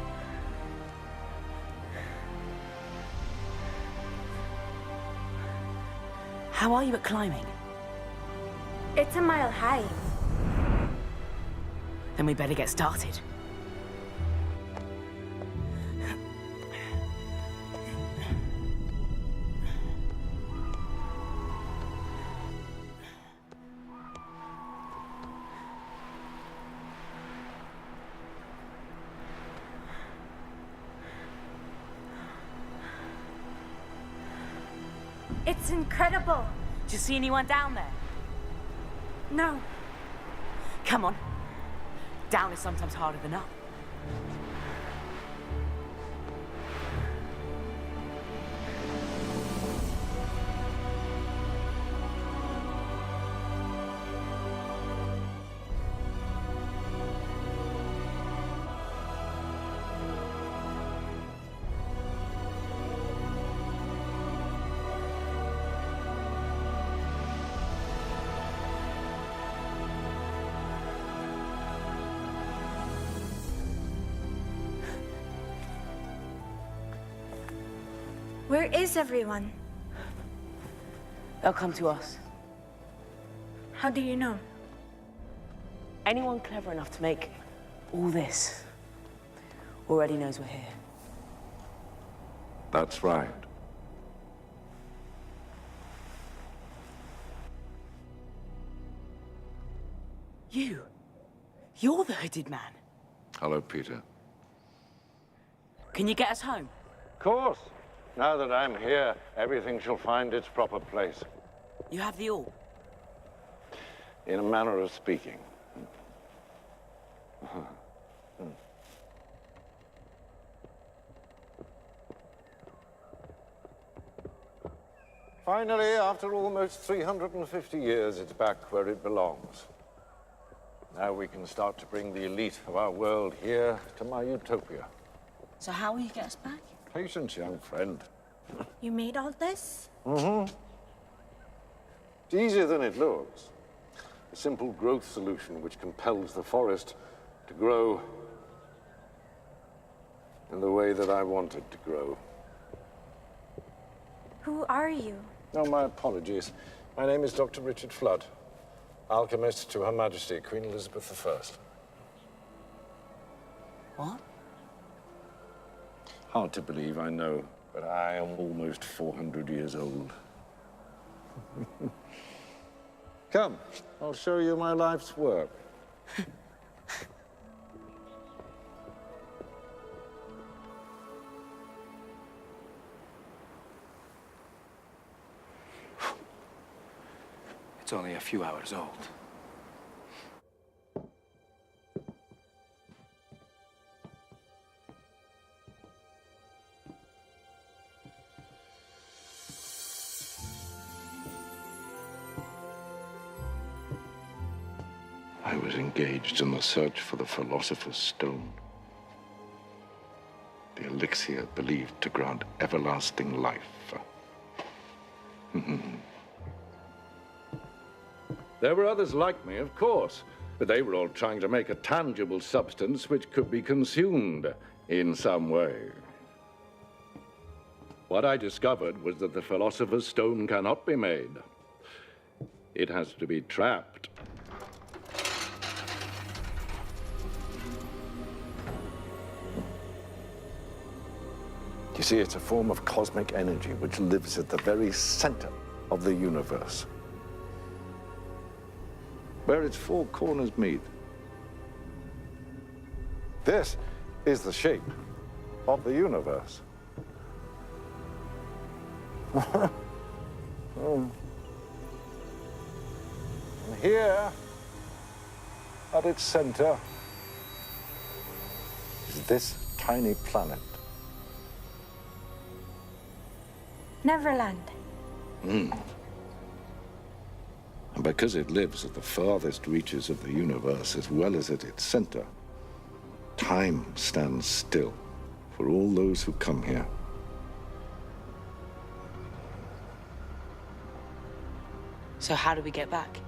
How are you at climbing? It's a mile high. Then we better get started. It's incredible. Do you see anyone down there? No. Come on. Down is sometimes harder than up. Where is everyone? They'll come to us. How do you know? Anyone clever enough to make all this already knows we're here. That's right. You're the hooded man. Hello, Peter. Can you get us home? Of course. Now that I'm here, everything shall find its proper place. You have the all. In a manner of speaking. Finally, after almost 350 years, it's back where it belongs. Now we can start to bring the elite of our world here to my utopia. So how will you get us back? Patience, young friend. You made all this? Mm-hmm. It's easier than it looks. A simple growth solution which compels the forest to grow in the way that I want it to grow. Who are you? Oh, my apologies. My name is Dr. Richard Flood, alchemist to Her Majesty, Queen Elizabeth I. What? Hard to believe, I know, but I am almost 400 years old. Come, I'll show you my life's work. It's only a few hours old. I was engaged in the search for the Philosopher's Stone. The elixir believed to grant everlasting life. There were others like me, of course, but they were all trying to make a tangible substance which could be consumed in some way. What I discovered was that the Philosopher's Stone cannot be made. It has to be trapped. You see, it's a form of cosmic energy which lives at the very center of the universe, where its four corners meet. This is the shape of the universe. And here, at its center, is this tiny planet. Neverland. And because it lives at the farthest reaches of the universe as well as at its center, time stands still for all those who come here. So how do we get back?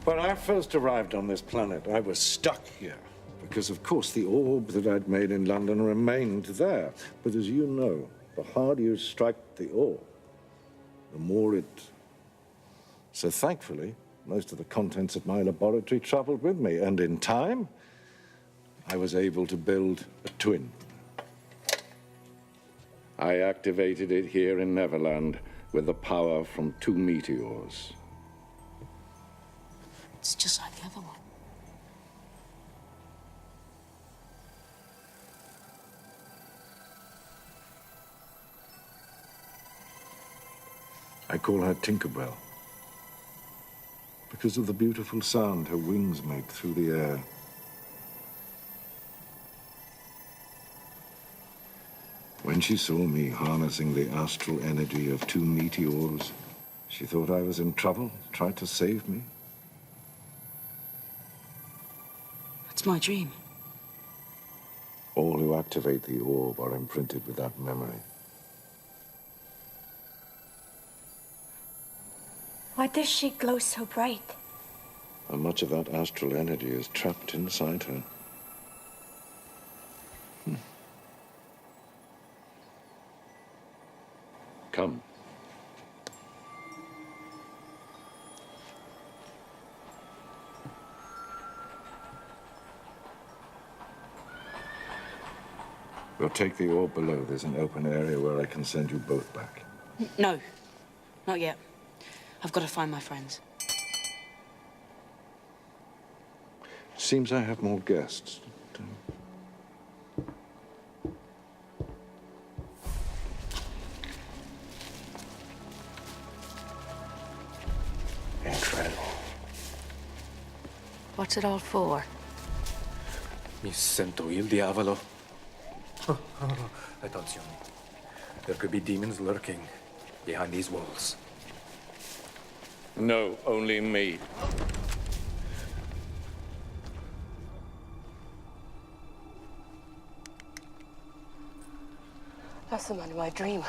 When I first arrived on this planet, I was stuck here because, of course, the orb that I'd made in London remained there. But as you know, the harder you strike the orb, the more it... So thankfully, most of the contents of my laboratory traveled with me, and in time, I was able to build a twin. I activated it here in Neverland with the power from 2 meteors. It's just like the other one. I call her Tinkerbell because of the beautiful sound her wings make through the air. When she saw me harnessing the astral energy of 2 meteors, she thought I was in trouble, tried to save me. It's my dream. All who activate the orb are imprinted with that memory. Why does she glow so bright? And much of that astral energy is trapped inside her. Come. We'll take the orb below. There's an open area where I can send you both back. No, not yet. I've got to find my friends. Seems I have more guests. Incredible. What's it all for? Mi sento il diavolo. Attenzione. There could be demons lurking behind these walls. No, only me. That's the man in my dream.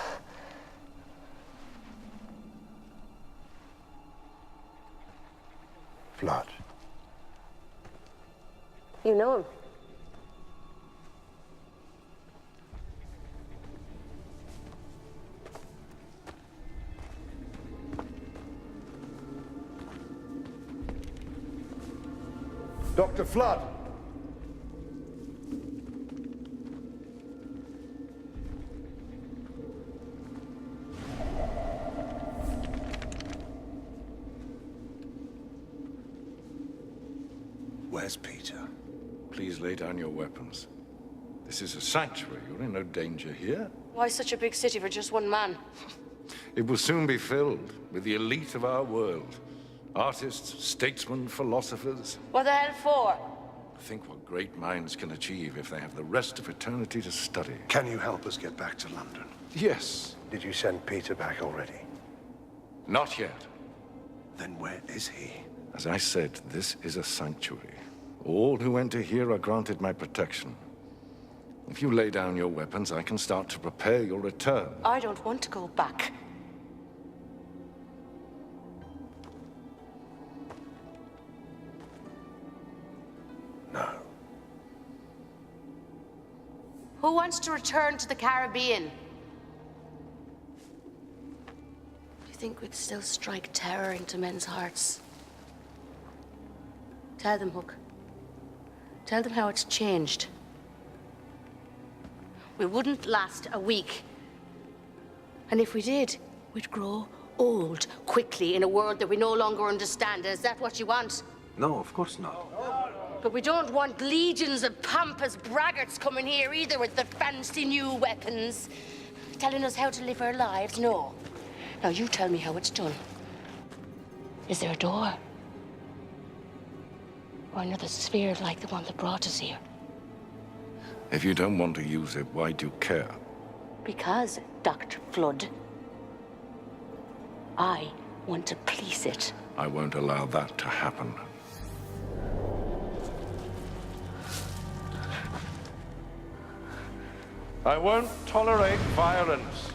Flood. You know him? Dr. Flood! Where's Peter? Please lay down your weapons. This is a sanctuary. You're in no danger here. Why such a big city for just one man? It will soon be filled with the elite of our world. Artists, statesmen, philosophers. What the hell for? Think what great minds can achieve if they have the rest of eternity to study. Can you help us get back to London? Yes. Did you send Peter back already? Not yet. Then where is he? As I said, this is a sanctuary. All who enter here are granted my protection. If you lay down your weapons, I can start to prepare your return. I don't want to go back. No. Who wants to return to the Caribbean? Do you think we'd still strike terror into men's hearts? Tell them, Hook. Tell them how it's changed. We wouldn't last a week. And if we did, we'd grow old quickly in a world that we no longer understand. Is that what you want? No, of course not. But we don't want legions of pompous braggarts coming here either with their fancy new weapons, telling us how to live our lives. No. Now you tell me how it's done. Is there a door? Or another sphere like the one that brought us here? If you don't want to use it, why do you care? Because, Dr. Flood, I want to police it. I won't allow that to happen. I won't tolerate violence.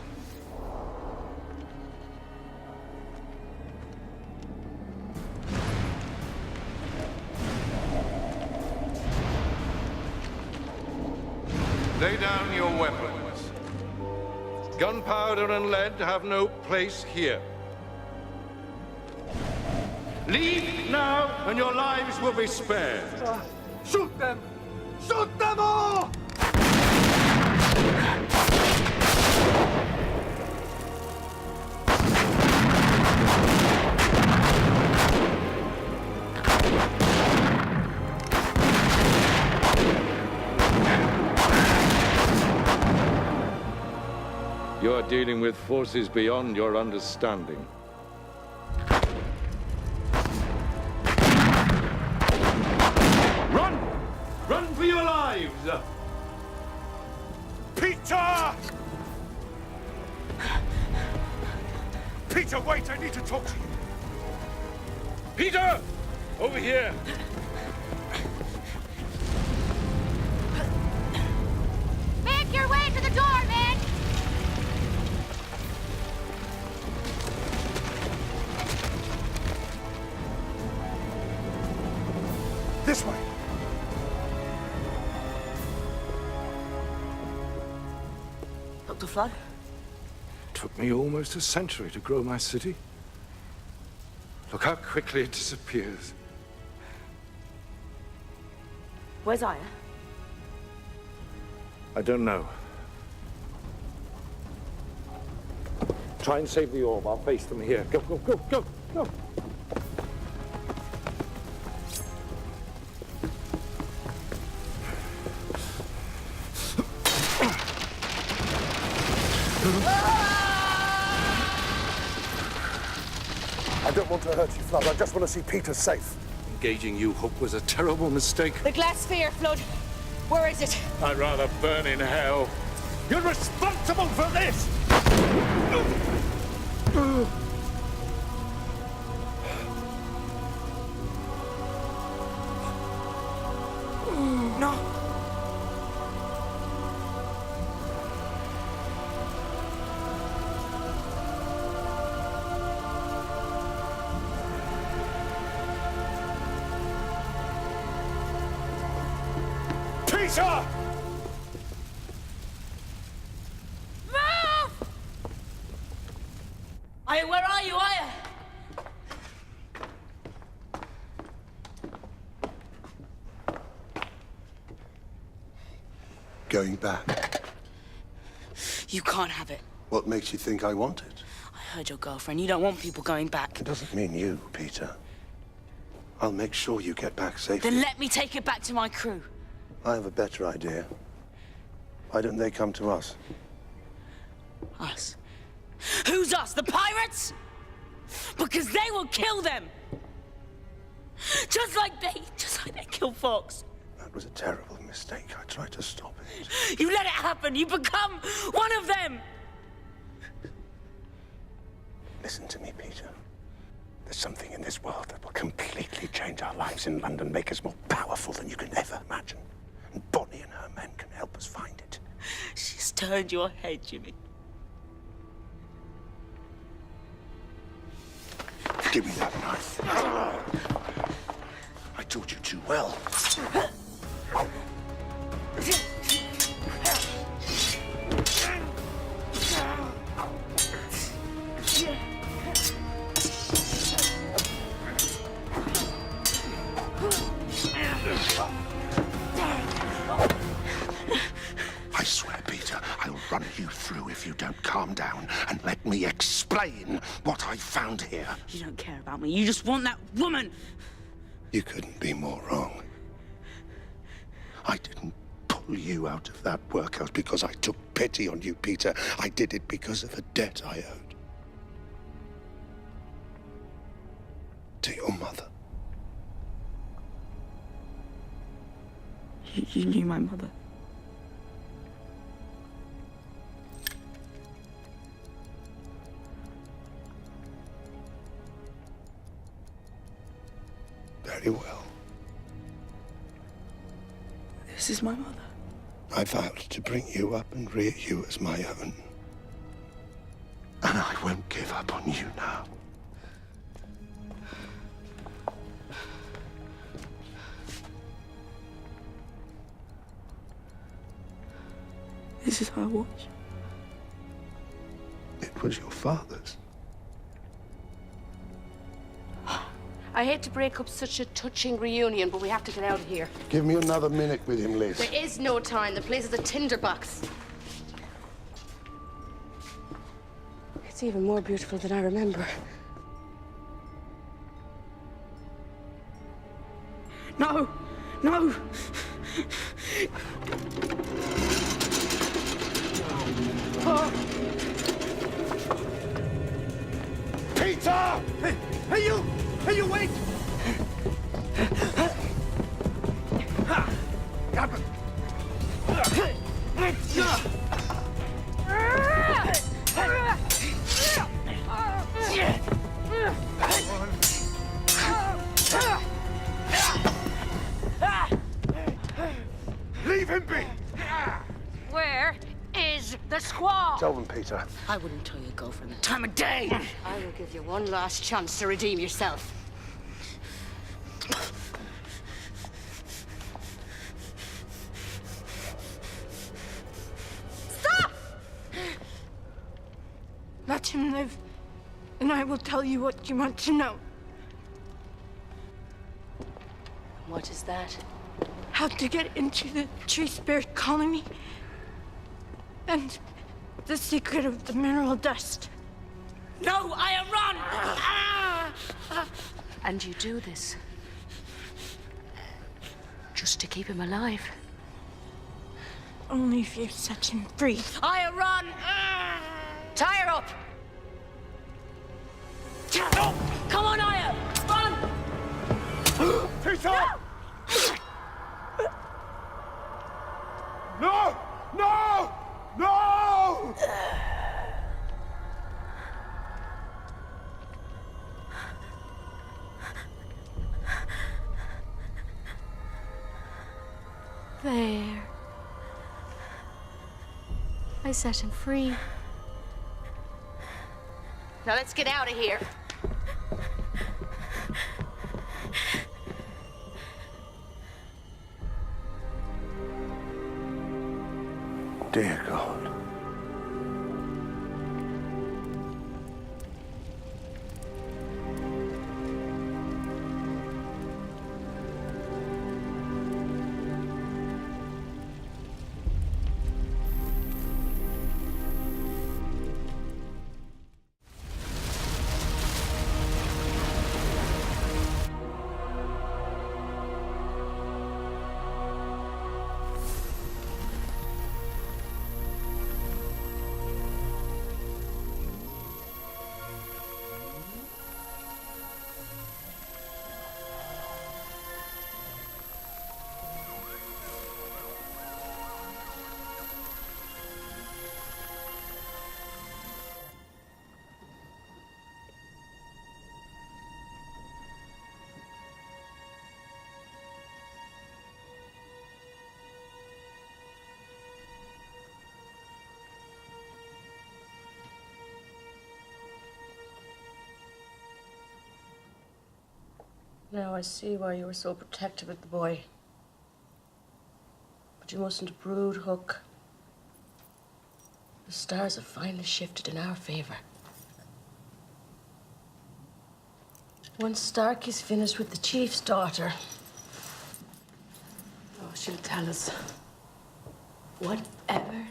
Lay down your weapons. Gunpowder and lead have no place here. Leave now, and your lives will be spared. Shoot them! Shoot them all! You are dealing with forces beyond your understanding. Run! Run for your lives! Peter! Peter, wait, I need to talk to you. Peter! Over here! Make your way to the door, man! way. Dr. Flood? Took me almost a century to grow my city. Look how quickly it disappears. Where's Aya? I don't know. Try and save the orb. I'll face them here. Go, go, go, go, go! I don't want to hurt you, Flood. I just want to see Peter safe. Engaging you, Hook, was a terrible mistake. The glass sphere, Flood. Where is it? I'd rather burn in hell. You're responsible for this! No. Peter! Aya, where are you, Aya? Going back. You can't have it. What makes you think I want it? I heard your girlfriend. You don't want people going back. It doesn't mean you, Peter. I'll make sure you get back safely. Then let me take it back to my crew. I have a better idea. Why don't they come to us? Us? Who's us? The pirates? Because they will kill them. Just like they killed Fox. That was a terrible mistake. I tried to stop it. You let it happen. You become one of them. Listen to me, Peter. There's something in this world that will completely change our lives in London, make us more powerful than you can ever imagine. And Bonnie and her men can help us find it. She's turned your head, Jimmy. Give me that knife. I taught you too well. I swear, Peter, I'll run you through if you don't calm down and let me explain what I found here. You don't care about me. You just want that woman. You couldn't be more wrong. I didn't pull you out of that workhouse because I took pity on you, Peter. I did it because of a debt I owed. To your mother. You knew my mother. Very well. This is my mother. I vowed to bring you up and rear you as my own. And I won't give up on you now. This is our watch. It was your father's. I hate to break up such a touching reunion, but we have to get out of here. Give me another minute with him, Liz. There is no time. The place is a tinderbox. It's even more beautiful than I remember. No! No! Peter! Hey, you! Hey, you, wait! Leave him be! Where is the squaw? Tell them, Peter. I wouldn't tell your girlfriend the time of day. I will give you one last chance to redeem yourself. let him live, and I will tell you what you want to know. What is that? How to get into the tree spirit colony, and the secret of the mineral dust. No, I run! And you do this just to keep him alive? Only if you set him free. I run! Tie her up! Come on, Aya! Run! Peter! No! No! No! There. I set him free. Now let's get out of here. Dear God. Now I see why you were so protective of the boy. But you mustn't brood, Hook. The stars have finally shifted in our favor. Once Starkey's finished with the chief's daughter, oh, she'll tell us whatever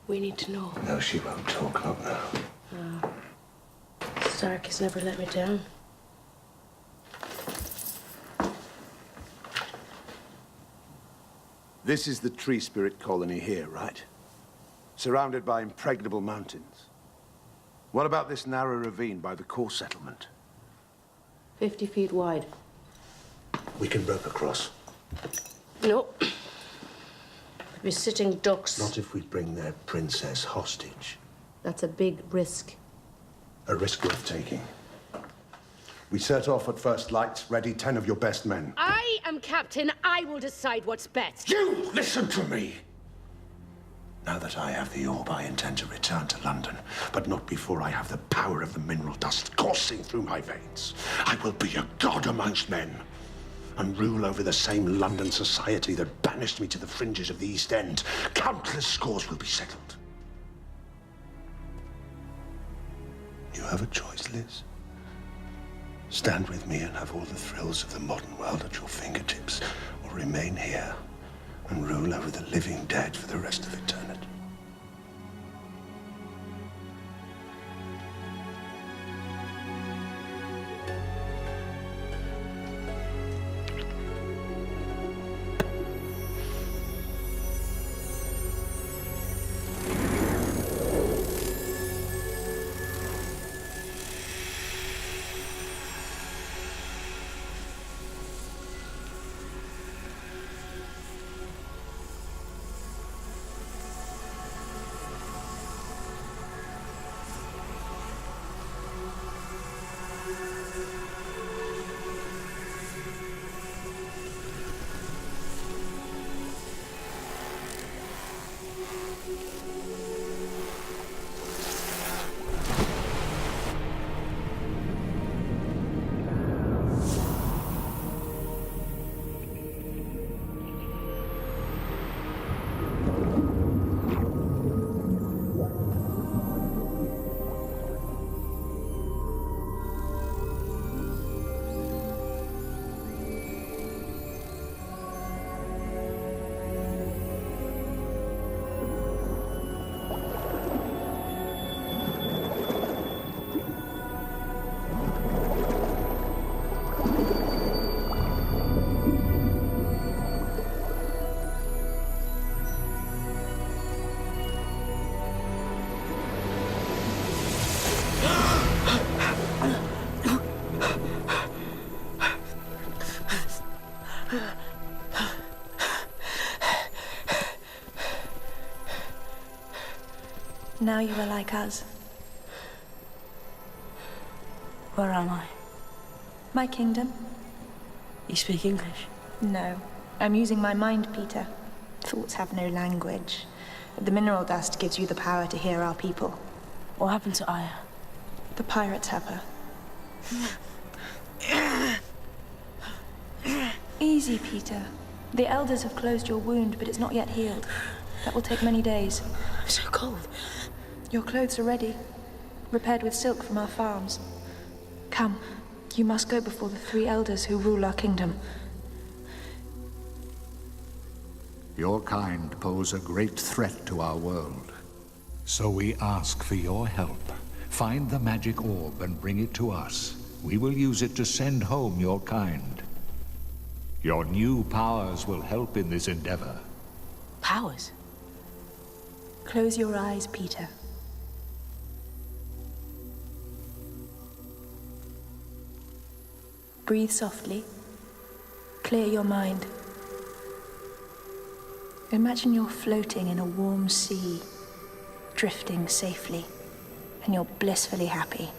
we need to know. No, she won't talk, not now. Starkey's never let me down. This is the tree spirit colony here, right? Surrounded by impregnable mountains. What about this narrow ravine by the core settlement? 50 feet wide. We can rope across. No. We're sitting ducks. Not if we bring their princess hostage. That's a big risk. A risk worth taking. We set off at first light, ready 10 of your best men. I am captain. I will decide what's best. You listen to me! Now that I have the orb, I intend to return to London, but not before I have the power of the mineral dust coursing through my veins. I will be a god amongst men and rule over the same London society that banished me to the fringes of the East End. Countless scores will be settled. You have a choice, Liz. Stand with me and have all the thrills of the modern world at your fingertips, or remain here and rule over the living dead for the rest of eternity. Now you are like us. Where am I? My kingdom? You speak English? No. I'm using my mind, Peter. Thoughts have no language. The mineral dust gives you the power to hear our people. What happened to Aya? The pirates have her. Easy, Peter. The elders have closed your wound, but it's not yet healed. That will take many days. I'm so cold. Your clothes are ready. Repaired with silk from our farms. Come. You must go before the 3 elders who rule our kingdom. Your kind pose a great threat to our world. So we ask for your help. Find the magic orb and bring it to us. We will use it to send home your kind. Your new powers will help in this endeavor. Powers? Close your eyes, Peter. Breathe softly. Clear your mind. Imagine you're floating in a warm sea, drifting safely, and you're blissfully happy.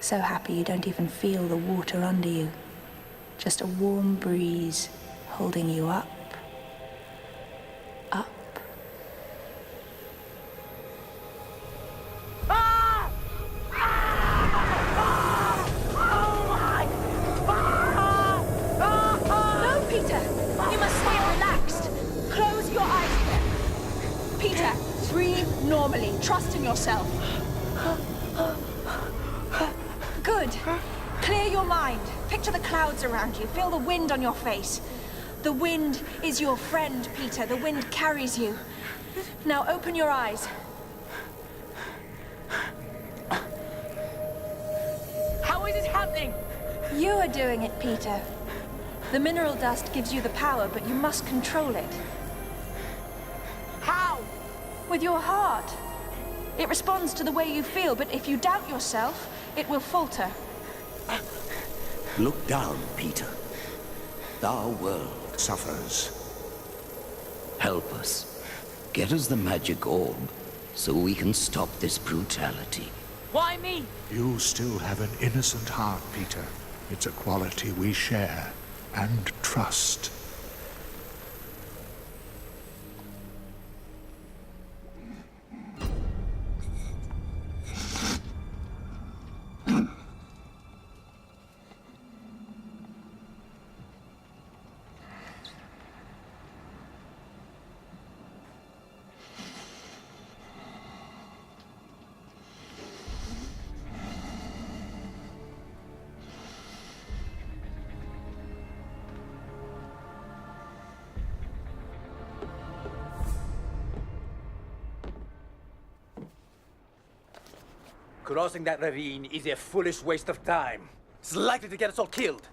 So happy you don't even feel the water under you. Just a warm breeze holding you up, up. No, Peter! You must stay relaxed. Close your eyes here. Peter, breathe normally. Trust in yourself. Good. Clear your mind. Picture the clouds around you. Feel the wind on your face. The wind is your friend, Peter. The wind carries you. Now open your eyes. How is it happening? You are doing it, Peter. The mineral dust gives you the power, but you must control it. How? With your heart. It responds to the way you feel, but if you doubt yourself, it will falter. Look down, Peter. Our world suffers. Help us. Get us the magic orb, so we can stop this brutality. Why me? You still have an innocent heart, Peter. It's a quality we share and trust. Crossing that ravine is a foolish waste of time. It's likely to get us all killed.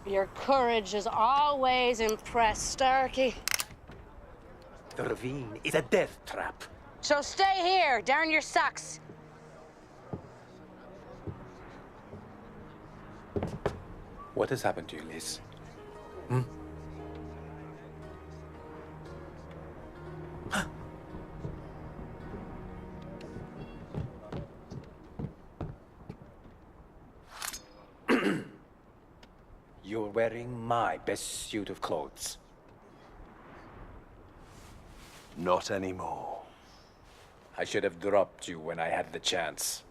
Your courage has always impressed, Starkey. The ravine is a death trap. So stay here, darn your socks. What has happened to you, Liz? You're wearing my best suit of clothes. Not anymore. I should have dropped you when I had the chance.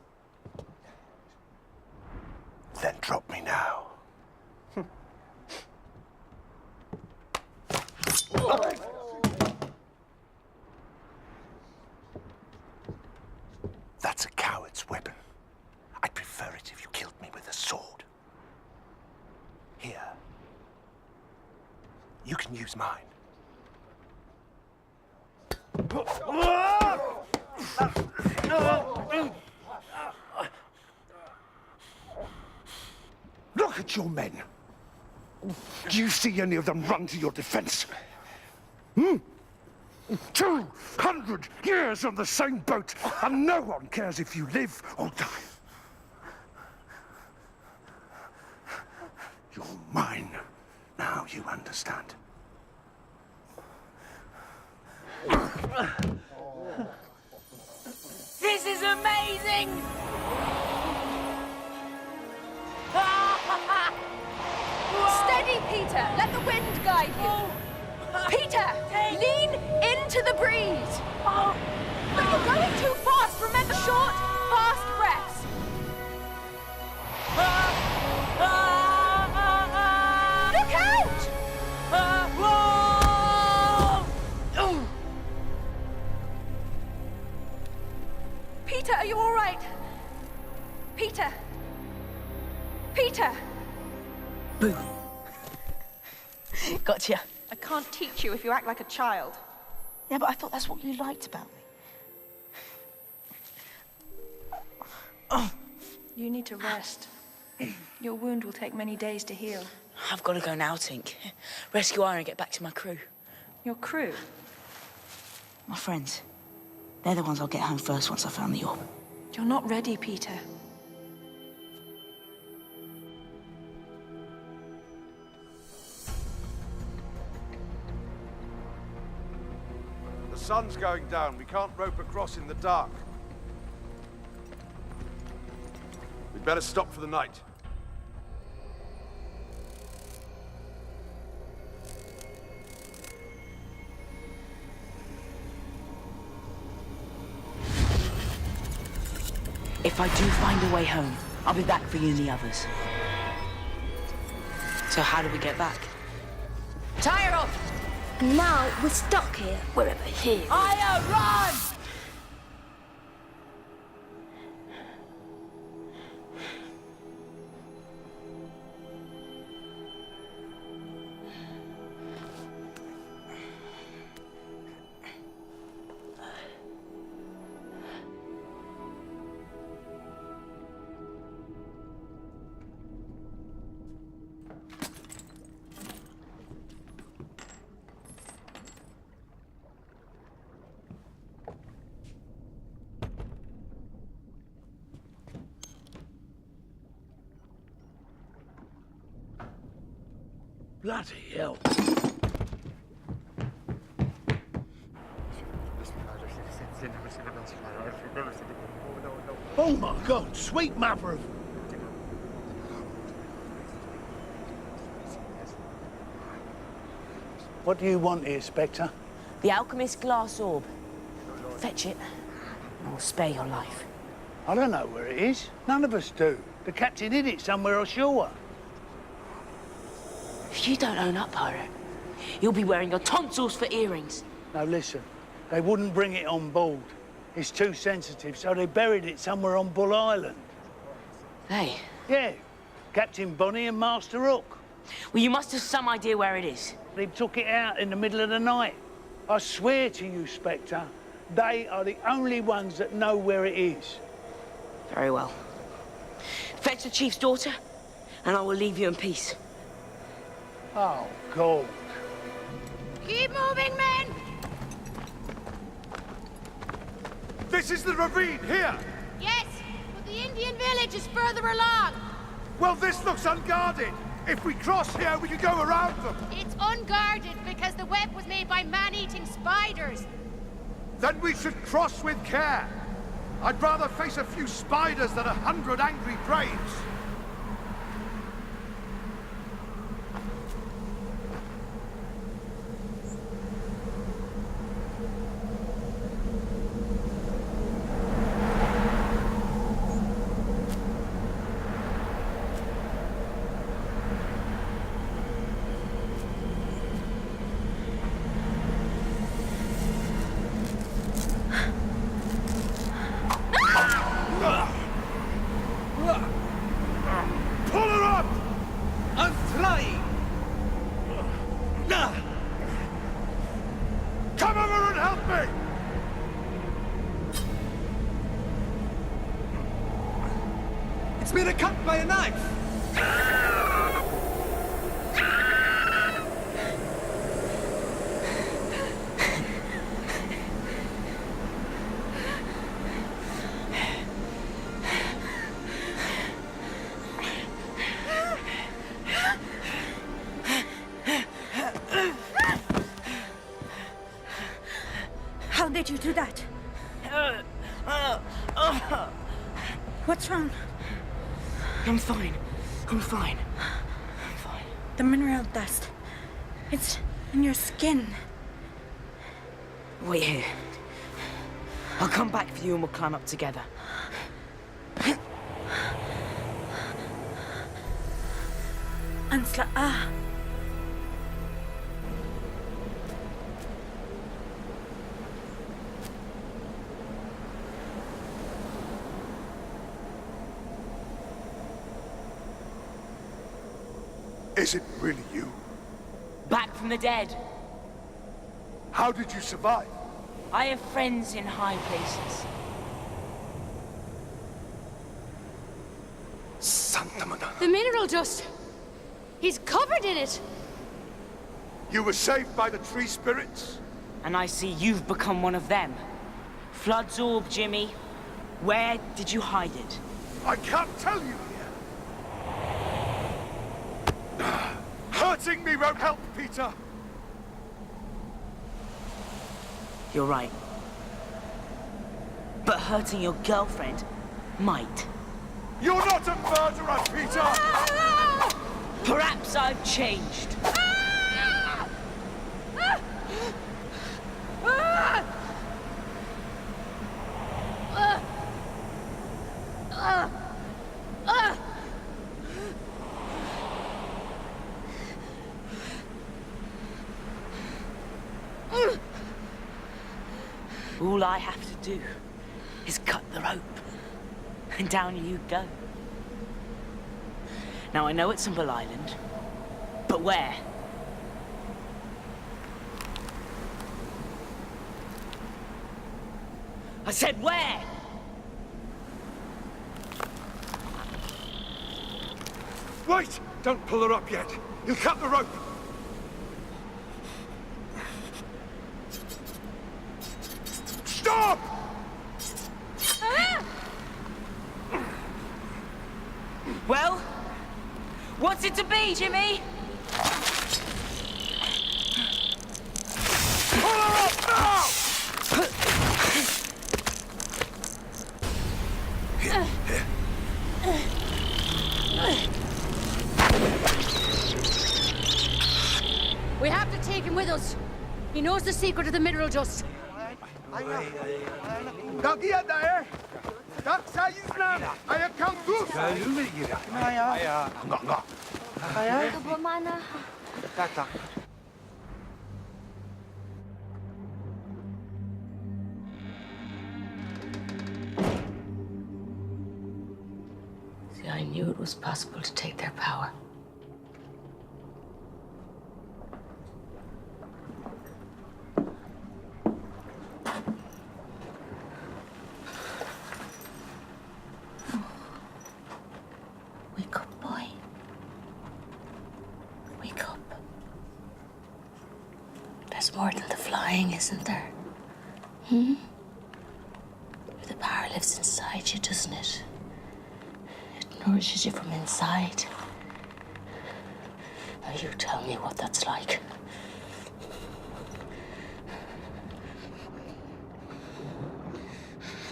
Then drop me now. That's a coward's weapon. I'd prefer it if you killed me with a sword. Here. You can use mine. Look at your men. Do you see any of them run to your defense? 200 years on the same boat, and no one cares if you live or die. You're mine. Now you understand. This is amazing! Steady, Peter. Let the wind guide you. Peter, lean into the breeze. But you're going too fast. Remember, short, fast breaths. Look out! Peter, are you all right? Peter. Peter. Boo. Gotcha. I can't teach you if you act like a child. Yeah, but I thought that's what you liked about me. You need to rest. Your wound will take many days to heal. I've got to go now, Tink. Rescue Ira and get back to my crew. Your crew? My friends. They're the ones I'll get home first once I found the orb. You're not ready, Peter. The sun's going down. We can't rope across in the dark. We'd better stop for the night. If I do find a way home, I'll be back for you and the others. So how do we get back? Tire off! Now we're stuck here. Wherever here. Aya, run! Bloody hell. Oh my God, sweet mother of... What do you want here, Spectre? The alchemist's glass orb. Fetch it, and I'll spare your life. I don't know where it is. None of us do. The captain hid it somewhere ashore. If you don't own up, pirate, you'll be wearing your tonsils for earrings. Now listen, they wouldn't bring it on board. It's too sensitive, so they buried it somewhere on Bull Island. Hey? Yeah, Captain Bonnie and Master Hook. Well, you must have some idea where it is. They took it out in the middle of the night. I swear to you, Spectre, they are the only ones that know where it is. Very well. Fetch the chief's daughter, and I will leave you in peace. Oh, God. Keep moving, men! This is the ravine, here! Yes, but the Indian village is further along. Well, this looks unguarded. If we cross here, we can go around them. It's unguarded because the web was made by man-eating spiders. Then we should cross with care. I'd rather face a few spiders than 100 angry braves. Pull her up! I'm flying! Come over and help me! It's been cut by a knife! How did you do that? What's wrong? I'm fine. I'm fine. The mineral dust. It's in your skin. Wait here. I'll come back for you and we'll climb up together. Ansla, ah. Is it really you? Back from the dead. How did you survive? I have friends in high places. Santa Madonna. The mineral dust. He's covered in it. You were saved by the tree spirits? And I see you've become one of them. Flood's orb, Jimmy. Where did you hide it? I can't tell you here. Hurting me won't help, Peter. You're right. But hurting your girlfriend might. You're not a murderer, Peter! Perhaps I've changed. All I have to do is cut the rope, and down you go. Now, I know it's on Bull Island, but where? I said where? Wait! Don't pull her up yet. You'll cut the rope. Stop! Well, what's it to be, Jimmy? Pull her up now! We have to take him with us. He knows the secret of the mineral dust. See, I knew it was possible to take their power. Wake up, boy. Wake up. There's more than the flying, isn't there? Hmm? The power lives inside you, doesn't it? It nourishes you from inside. Now you tell me what that's like.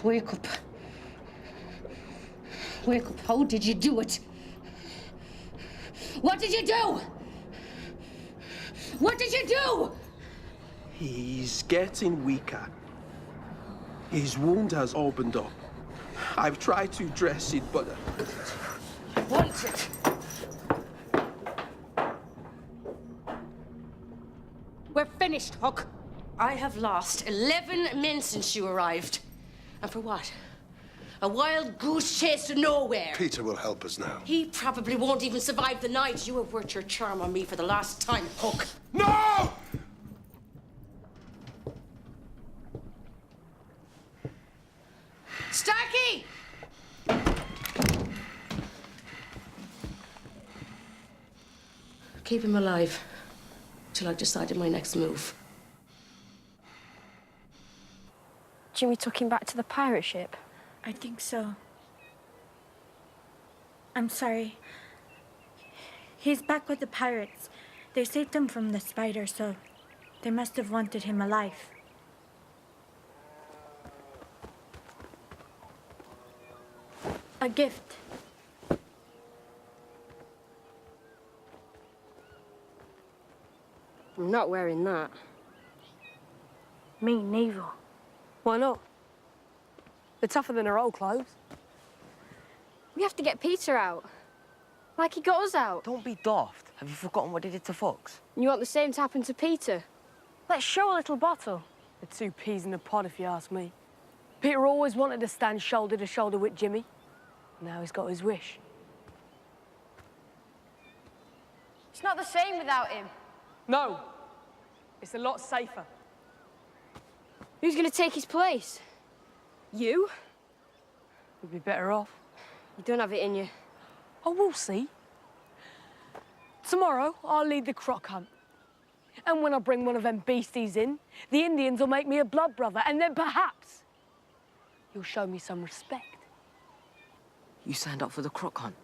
Wake up. Wake up. How did you do it? What did you do? What did you do? He's getting weaker. His wound has opened up. I've tried to dress it, but... I want it. We're finished, Hook. I have lost 11 men since you arrived. And for what? A wild goose chase to nowhere. Peter will help us now. He probably won't even survive the night. You have worked your charm on me for the last time, Hook. No! Starkey! Keep him alive till I've decided my next move. Jimmy took him back to the pirate ship? I think so. I'm sorry. He's back with the pirates. They saved him from the spider, so they must have wanted him alive. A gift. I'm not wearing that. Me neither. Why not? They're tougher than her old clothes. We have to get Peter out. Like he got us out. Don't be daft. Have you forgotten what he did to Fox? You want the same to happen to Peter? Let's show a little bottle. The two peas in the pod, if you ask me. Peter always wanted to stand shoulder to shoulder with Jimmy. Now he's got his wish. It's not the same without him. No. It's a lot safer. Who's gonna take his place? You? You'd be better off. You don't have it in you. Oh, we'll see. Tomorrow, I'll lead the croc hunt. And when I bring one of them beasties in, the Indians will make me a blood brother, and then perhaps you'll show me some respect. You signed up for the croc hunt.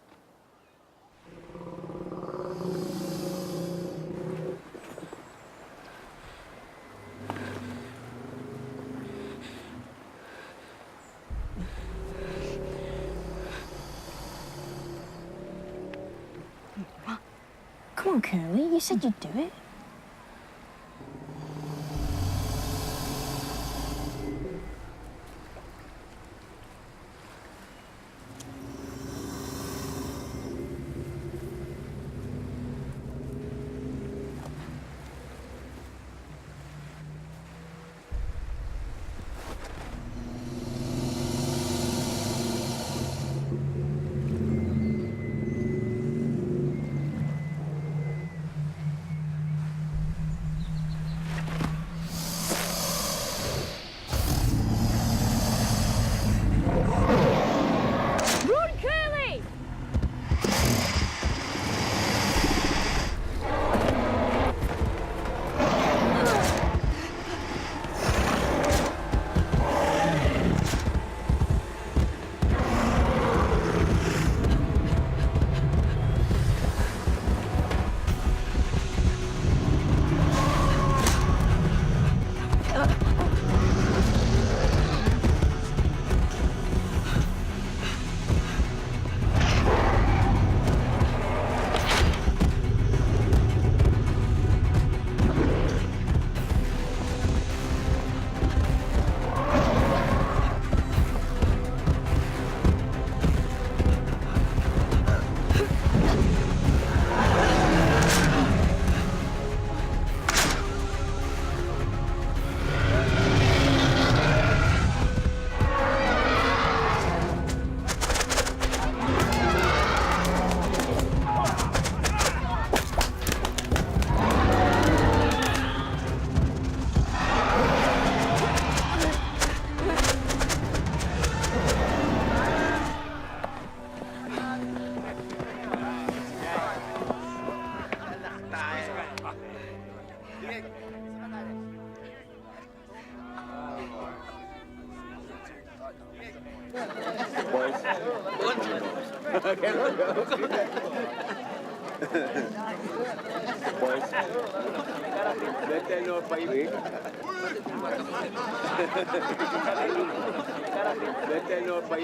Come on, Curly. You said you'd do it.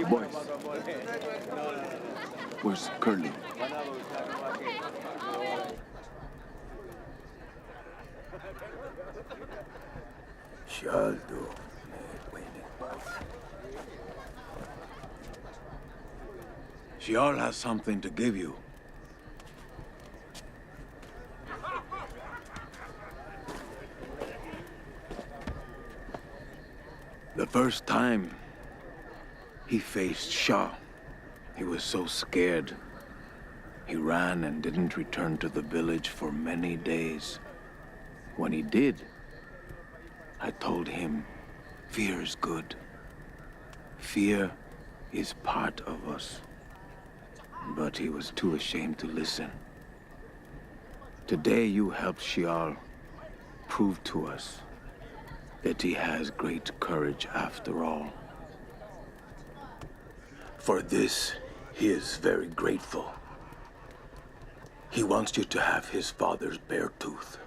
Boys, where's Curly? Shall do. She all has something to give you. The first time he faced Shah, he was so scared. He ran and didn't return to the village for many days. When he did, I told him, fear is good. Fear is part of us. But he was too ashamed to listen. Today you helped Shial prove to us that he has great courage after all. For this, he is very grateful. He wants you to have his father's bear tooth.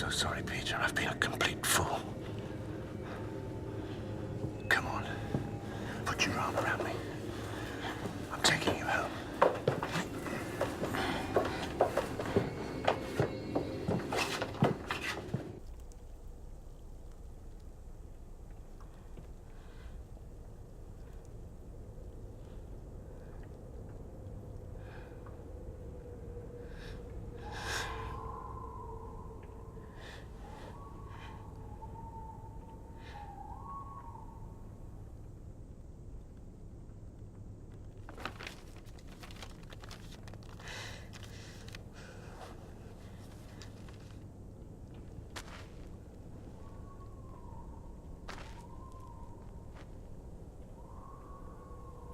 so sorry, Peter. I've been a complete fool. Come on. Put your arm around me. I'm taking you home.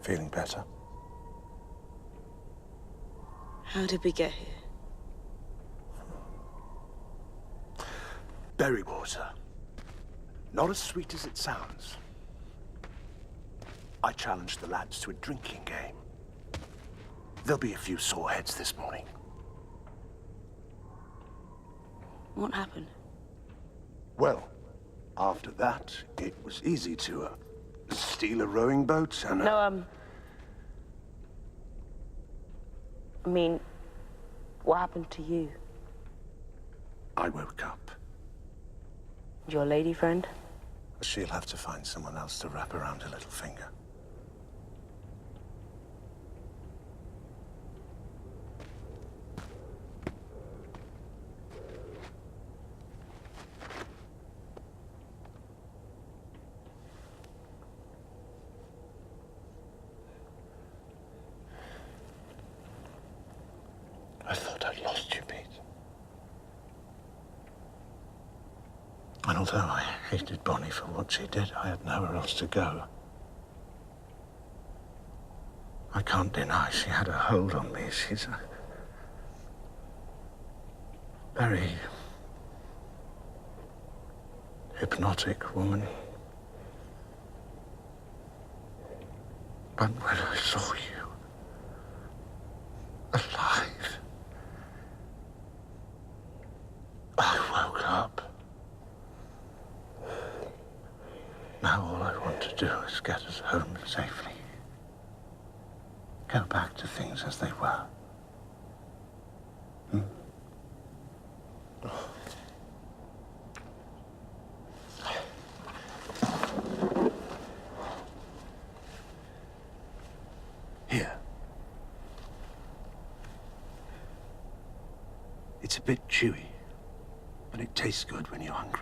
Feeling better? How did we get here? Berry water. Not as sweet as it sounds. I challenged the lads to a drinking game. There'll be a few sore heads this morning. What happened? Well, after that, it was easy to steal a rowing boat and... No, I mean, what happened to you? I woke up. Your lady friend? She'll have to find someone else to wrap around her little finger. I thought I'd lost you, Pete. And although I hated Bonnie for what she did, I had nowhere else to go. I can't deny she had a hold on me. She's a very hypnotic woman. But when I saw you alive, I woke up. Now all I want to do is get us home safely. Go back to things as they were. Here. It's a bit chewy, but it tastes good when you're hungry.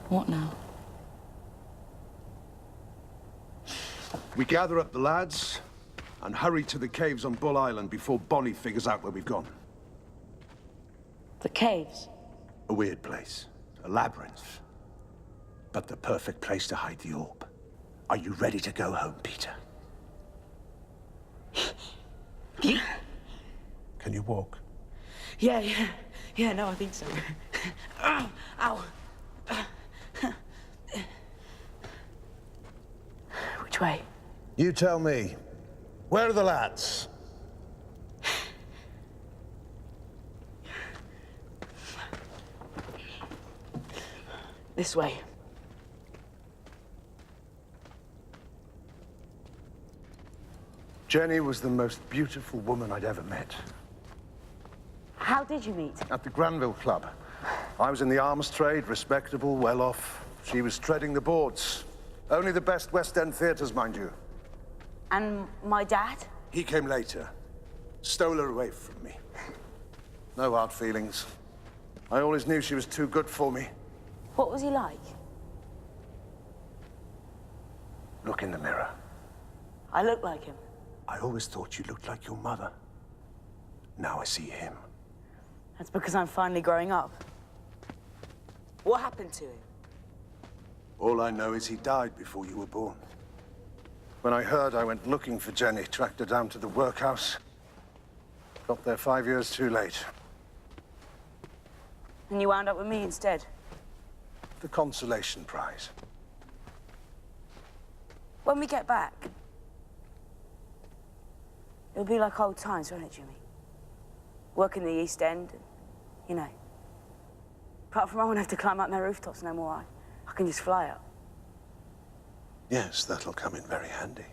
What now? We gather up the lads and hurry to the caves on Bull Island before Bonnie figures out where we've gone. The caves? A weird place. A labyrinth. But the perfect place to hide the orb. Are you ready to go home, Peter? Yeah. Can you walk? Yeah, no, I think so. Ow. Which way? You tell me. Where are the lads? This way. Jenny was the most beautiful woman I'd ever met. How did you meet? At the Granville Club. I was in the arms trade, respectable, well off. She was treading the boards. Only the best West End theatres, mind you. And my dad? He came later. Stole her away from me. No hard feelings. I always knew she was too good for me. What was he like? Look in the mirror. I look like him. I always thought you looked like your mother. Now I see him. That's because I'm finally growing up. What happened to him? All I know is he died before you were born. When I heard, I went looking for Jenny, tracked her down to the workhouse. Got there 5 years too late. And you wound up with me instead? The consolation prize. When we get back, It'll be like old times, won't it, Jimmy? Work in the East End, and, you know. Apart from I won't have to climb up their rooftops no more. I can just fly up. Yes, that'll come in very handy.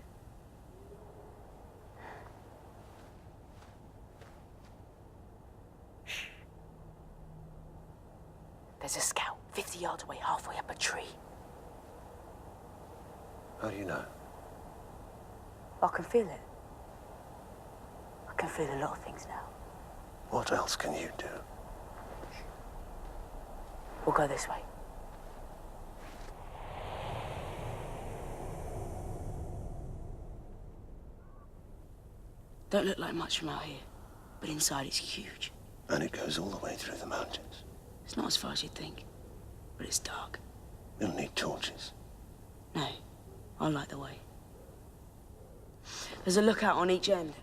There's a scout 50 yards away, halfway up a tree. How do you know? I can feel it. I can feel a lot of things now. What else can you do? We'll go this way. Don't look like much from out here, but inside it's huge. And it goes all the way through the mountains. It's not as far as you'd think, but it's dark. You'll need torches. No, I'll light the way. There's a lookout on each end.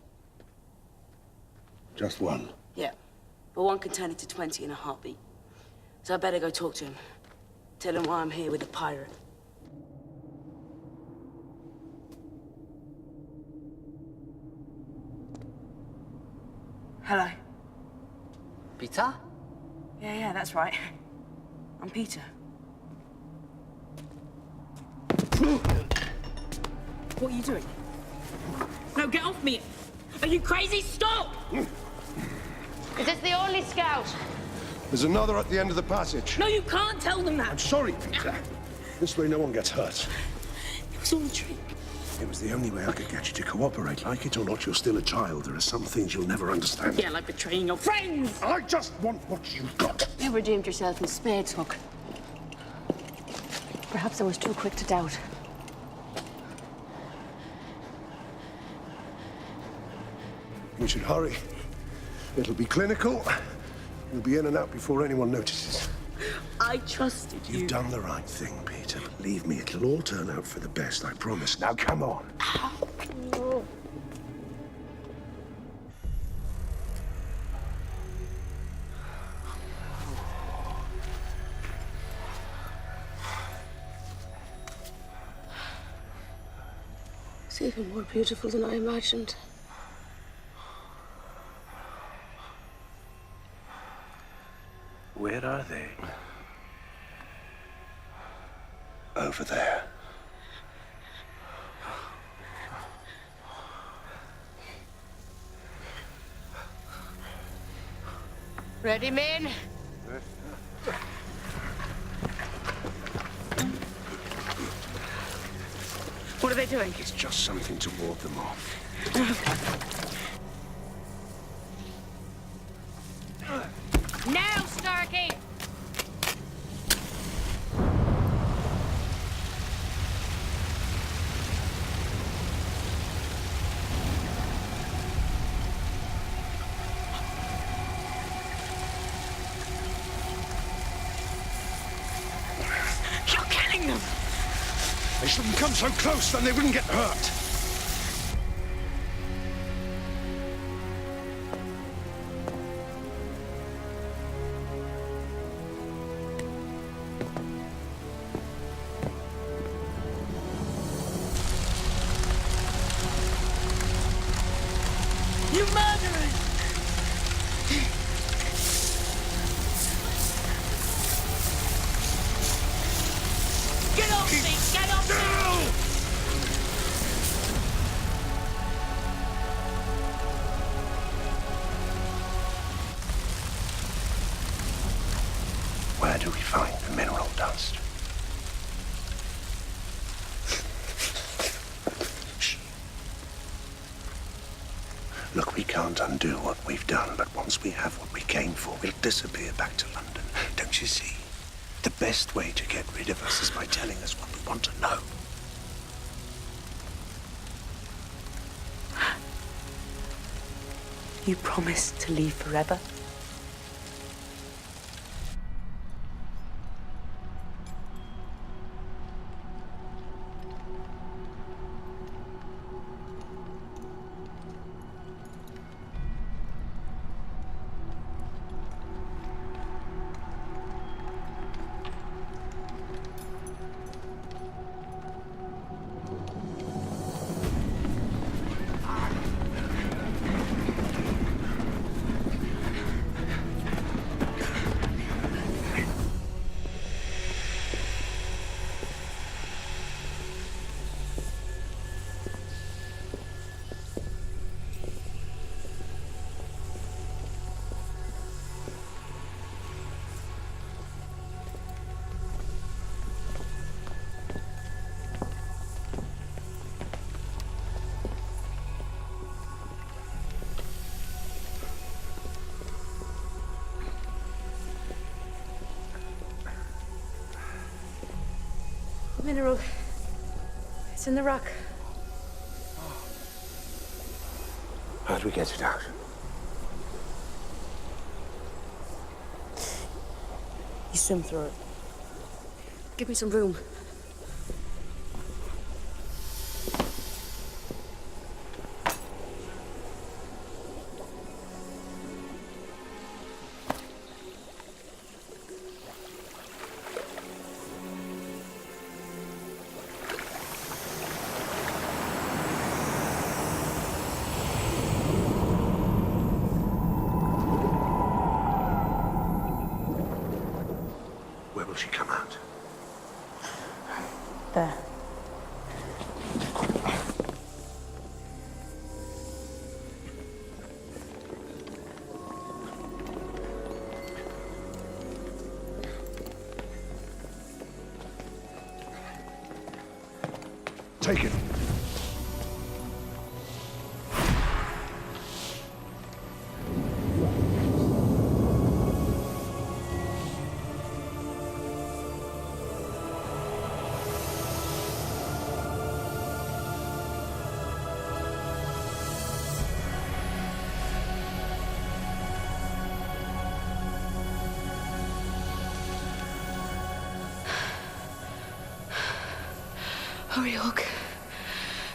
Just one. Yeah, but one can turn into 20 in a heartbeat. So I better go talk to him. Tell him why I'm here with the pirate. Hello. Peter? Yeah, that's right. I'm Peter. What are you doing? No, get off me! Are you crazy? Stop! Is this the only scout? There's another at the end of the passage. No, you can't tell them that! I'm sorry, Peter. This way no one gets hurt. It was all a trick. It was the only way I could get you to cooperate. Like it or not, you're still a child. There are some things you'll never understand. Yeah, like betraying your friends! I just want what you've got. You redeemed yourself in spades, Hook. Perhaps I was too quick to doubt. We should hurry. It'll be clinical. You'll be in and out before anyone notices. I trusted you. You've done the right thing, Peter. Believe me, it'll all turn out for the best, I promise. Now, come on. It's even more beautiful than I imagined. Where are they? Over there. Ready, men? What are they doing? It's just something to ward them off. Now, Starkey! You're killing them! They shouldn't come so close, then they wouldn't get hurt. You murderers! Get off me! Get off me! Where do we find the mineral dust? Shh. Look, we can't undo what we've done, but once we have what we came for, we'll disappear back to London. Don't you see? The best way to get rid of us is by telling us what we want to know. You promised to leave forever? Mineral. It's in the rock. How do we get it out? You swim through it. Give me some room. Where will she come out? There. Take it. Hurry, Oak.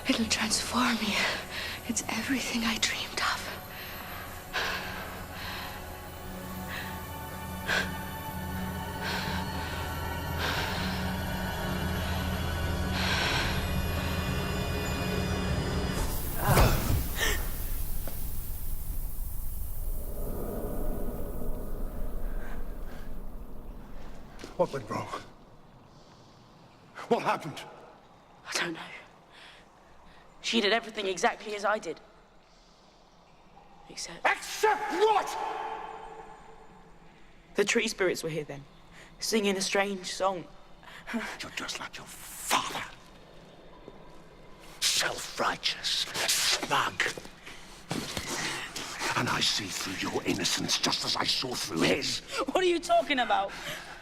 It'll transform me. It's everything I dreamed of. What went wrong? What happened? I don't know. She did everything exactly as I did. Except... Except what? The tree spirits were here then, singing a strange song. You're just like your father. Self-righteous, smug. And I see through your innocence just as I saw through his. What are you talking about?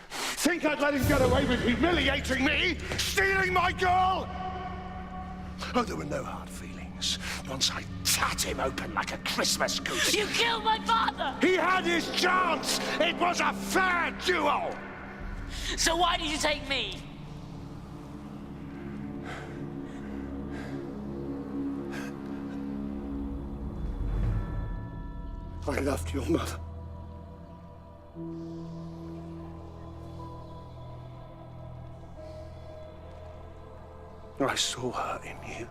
Think I'd let him get away with humiliating me? Stealing my girl? Oh, there were no hard feelings. Once I tat him open like a Christmas goose. You killed my father! He had his chance! It was a fair duel! So why did you take me? I loved your mother. I saw her in you.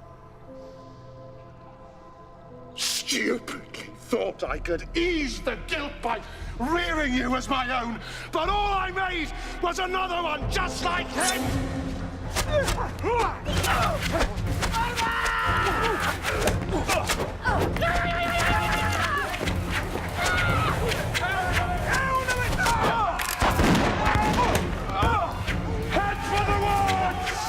Stupidly thought I could ease the guilt by rearing you as my own, but all I made was another one just like him! Head for the woods!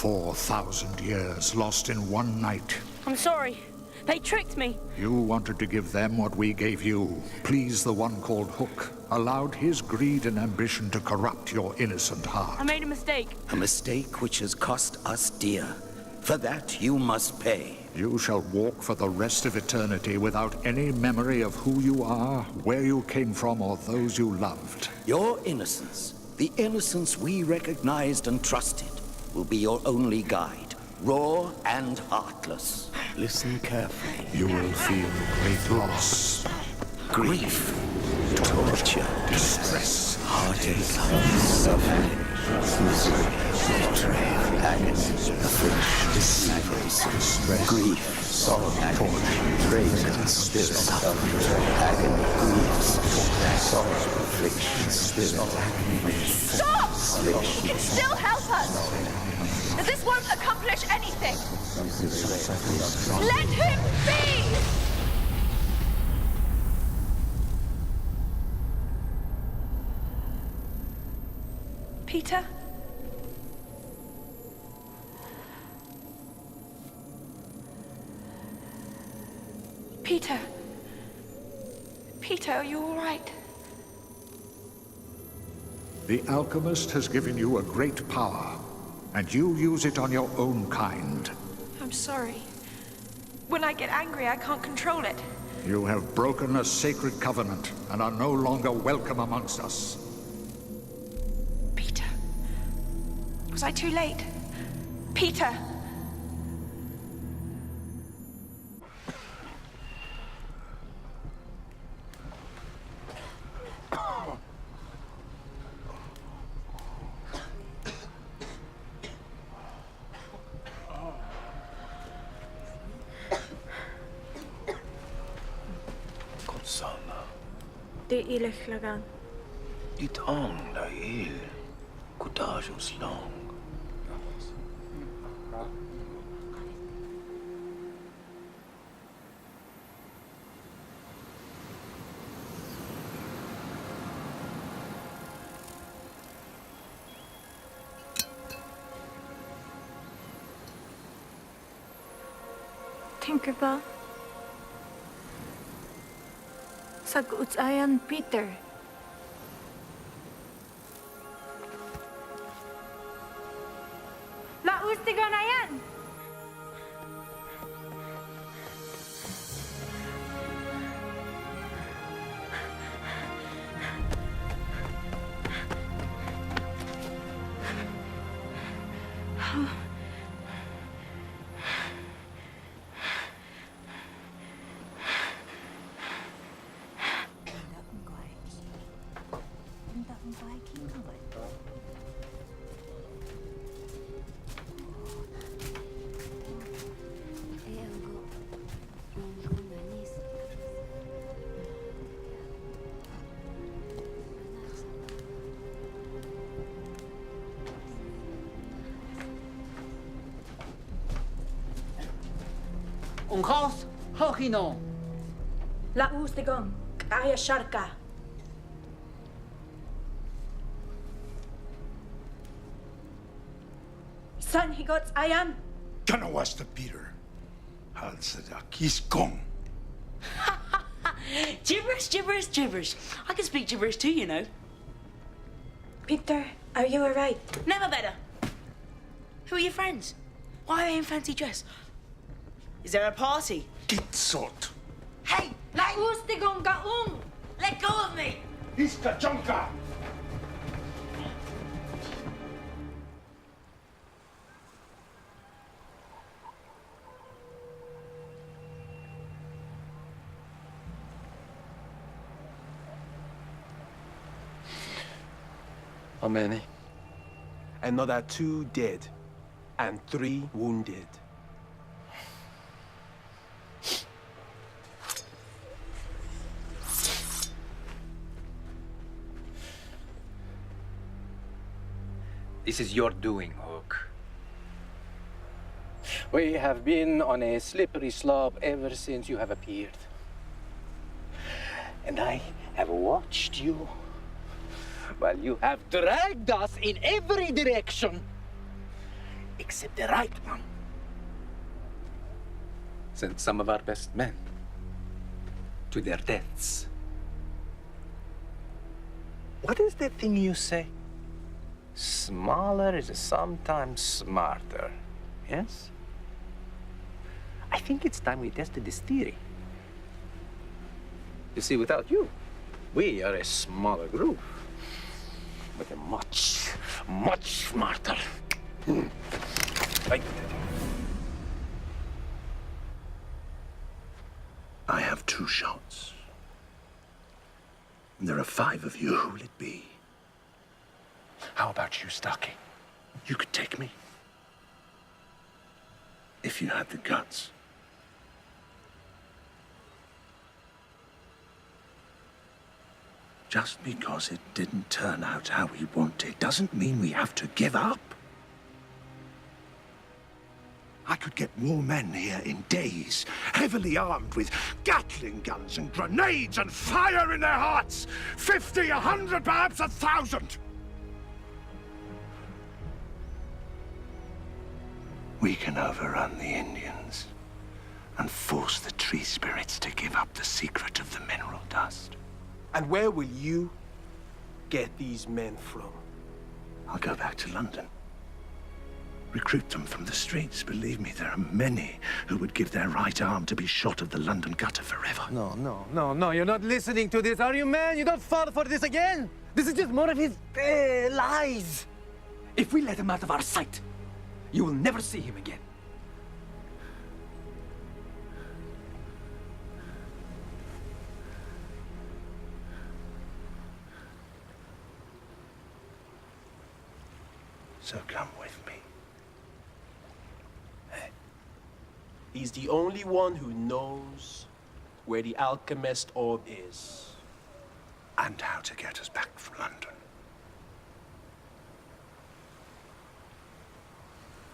4,000 years lost in one night. I'm sorry. They tricked me. You wanted to give them what we gave you. Please the one called Hook. Allowed his greed and ambition to corrupt your innocent heart. I made a mistake. A mistake which has cost us dear. For that you must pay. You shall walk for the rest of eternity without any memory of who you are, where you came from, or those you loved. Your innocence, the innocence we recognized and trusted, will be your only guide, raw and heartless. Listen carefully. You will feel great loss, grief, torture, distress, heartache, suffering, misery, betrayal, agony, affliction, deceit, grief, sorrow, torture, betrayal, spirit, suffering, agony, grief, sorrow, affliction, spirit, agony, Stop! He can still help us! This won't accomplish anything! Let him be! Peter? Peter? Peter, are you all right? The alchemist has given you a great power, and you use it on your own kind. I'm sorry. When I get angry, I can't control it. You have broken a sacred covenant and are no longer welcome amongst us. Peter. Was I too late? Peter! Det är illäglagan. Ditt hand är ill. Goddagens lång. Tinkerbell. Sag-utsayan, Peter. Laustigan na yan! Ongos, Hogino. Laustigan, kaya sharka. Son, he got ayan. Gonna watch the Peter. Al-Sadak, he's gone. Gibberish, gibberish, gibberish. I can speak gibberish too, you know. Peter, are you all right? Never better. Who are your friends? Why are they in fancy dress? Is there a party? Get sort. Hey! Laustigan gaung! Let go of me! He's Kachonka! How many? Another 2 dead and 3 wounded. This is your doing, Hook. We have been on a slippery slope ever since you have appeared. And I have watched you while you have dragged us in every direction. except the right one. Sent some of our best men to their deaths. What is that thing you say? Smaller is sometimes smarter, yes? I think it's time we tested this theory. You see, without you, we are a smaller group, but a much, much smarter. Right. I have 2 shots. And there are 5 of you. Who will it be? How about you, Starkey? You could take me. If you had the guts. Just because it didn't turn out how we wanted doesn't mean we have to give up. I could get more men here in days, heavily armed with Gatling guns and grenades and fire in their hearts. 50, 100, perhaps 1,000. We can overrun the Indians and force the tree spirits to give up the secret of the mineral dust. And where will you get these men from? I'll go back to London. Recruit them from the streets. Believe me, there are many who would give their right arm to be shot of the London gutter forever. No, you're not listening to this, are you, man? You don't fall for this again? This is just more of his lies. If we let him out of our sight, you will never see him again. So come with me. He's the only one who knows where the alchemist orb is. And how to get us back from London.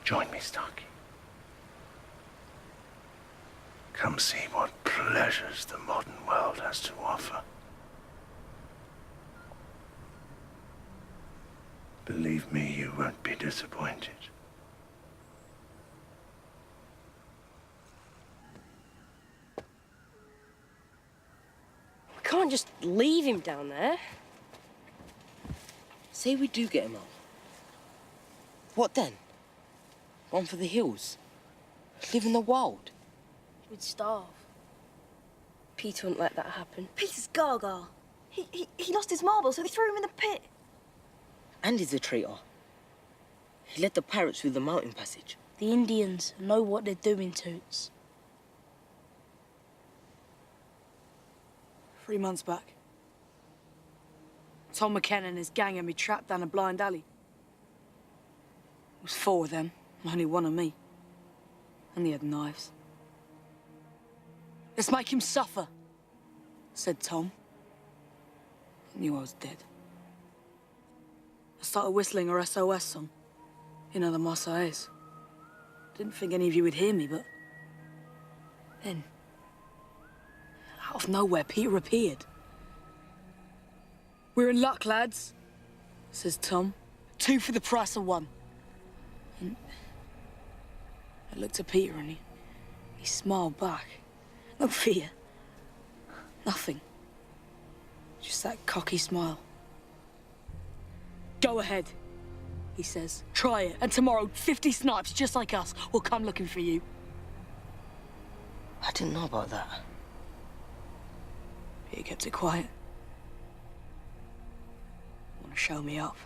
Join me, Starkey. Come see what pleasures the modern world has to offer. Believe me, you won't be disappointed. We can't just leave him down there. Say we do get him out. What then? Run for the hills? Live in the wild? We'd starve. Peter wouldn't let that happen. Peter's gaga. He lost his marble, so they threw him in the pit. And he's a traitor. He led the pirates through the mountain passage. The Indians know what they're doing, Toots. 3 months back, Tom McKenna and his gang had me trapped down a blind alley. It was 4 of them, and only 1 of me. And they had knives. Let's make him suffer, said Tom. I knew I was dead. I started whistling our SOS song. You know, the Marseillaise. Didn't think any of you would hear me, but then, out of nowhere, Peter appeared. "We're in luck, lads," says Tom. 2 for the price of 1. And I looked at Peter and he smiled back. No fear. Nothing. Just that cocky smile. "Go ahead," he says. "Try it, and tomorrow 50 snipes just like us will come looking for you." I didn't know about that. He kept it quiet. Want to show me up.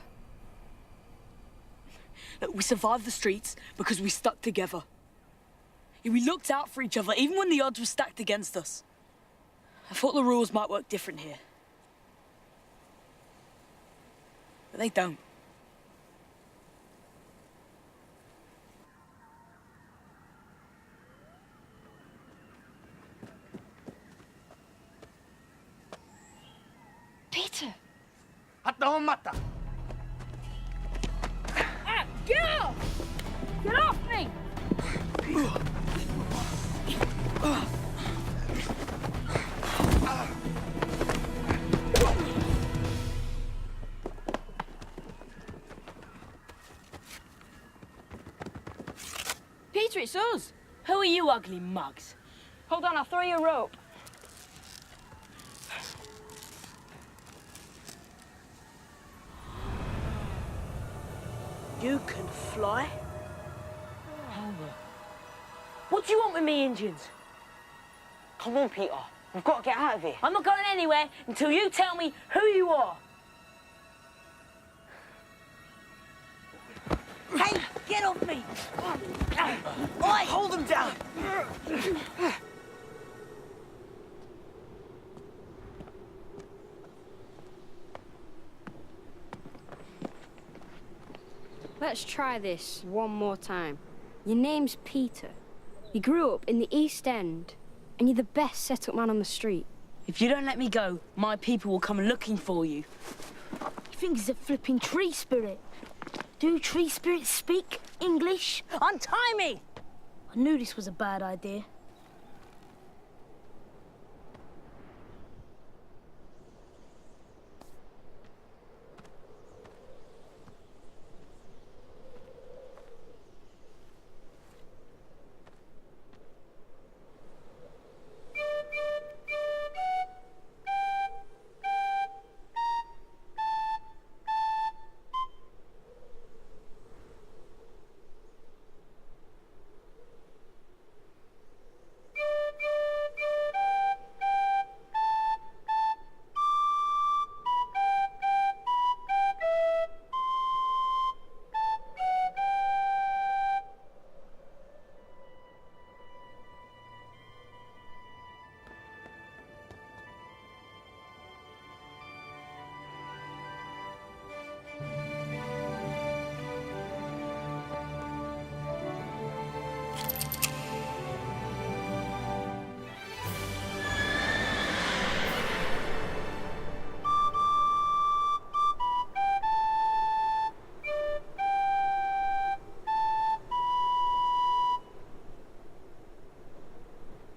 Look, we survived the streets because we stuck together. We looked out for each other, even when the odds were stacked against us. I thought the rules might work different here. But they don't. Peter! At the home mata. Ah, get off! Get off me! Peter, it's us. Who are you ugly mugs? Hold on, I'll throw you a rope. You can fly? What do you want with me, Indians? Come on, Peter. We've got to get out of here. I'm not going anywhere until you tell me who you are. Hey, get off me! Oi! Hold them down! Let's try this one more time. Your name's Peter. You grew up in the East End, and you're the best set-up man on the street. If you don't let me go, my people will come looking for you. You think he's a flipping tree spirit? Do tree spirits speak English? Untie me! I knew this was a bad idea.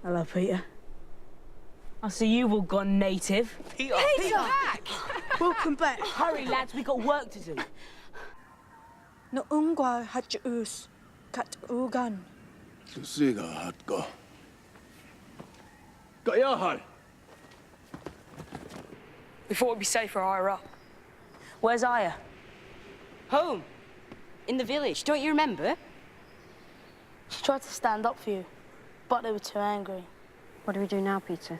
Hello, Peter. I see you've all gone native. Peter! Back! Welcome back. Hurry, lads, we've got work to do. No ungwa hatjus kat ugan. Susiga hatko. Gayahal! We thought it'd be safer higher up. Where's Aya? Home. In the village. Don't you remember? She tried to stand up for you, but they were too angry. What do we do now, Peter?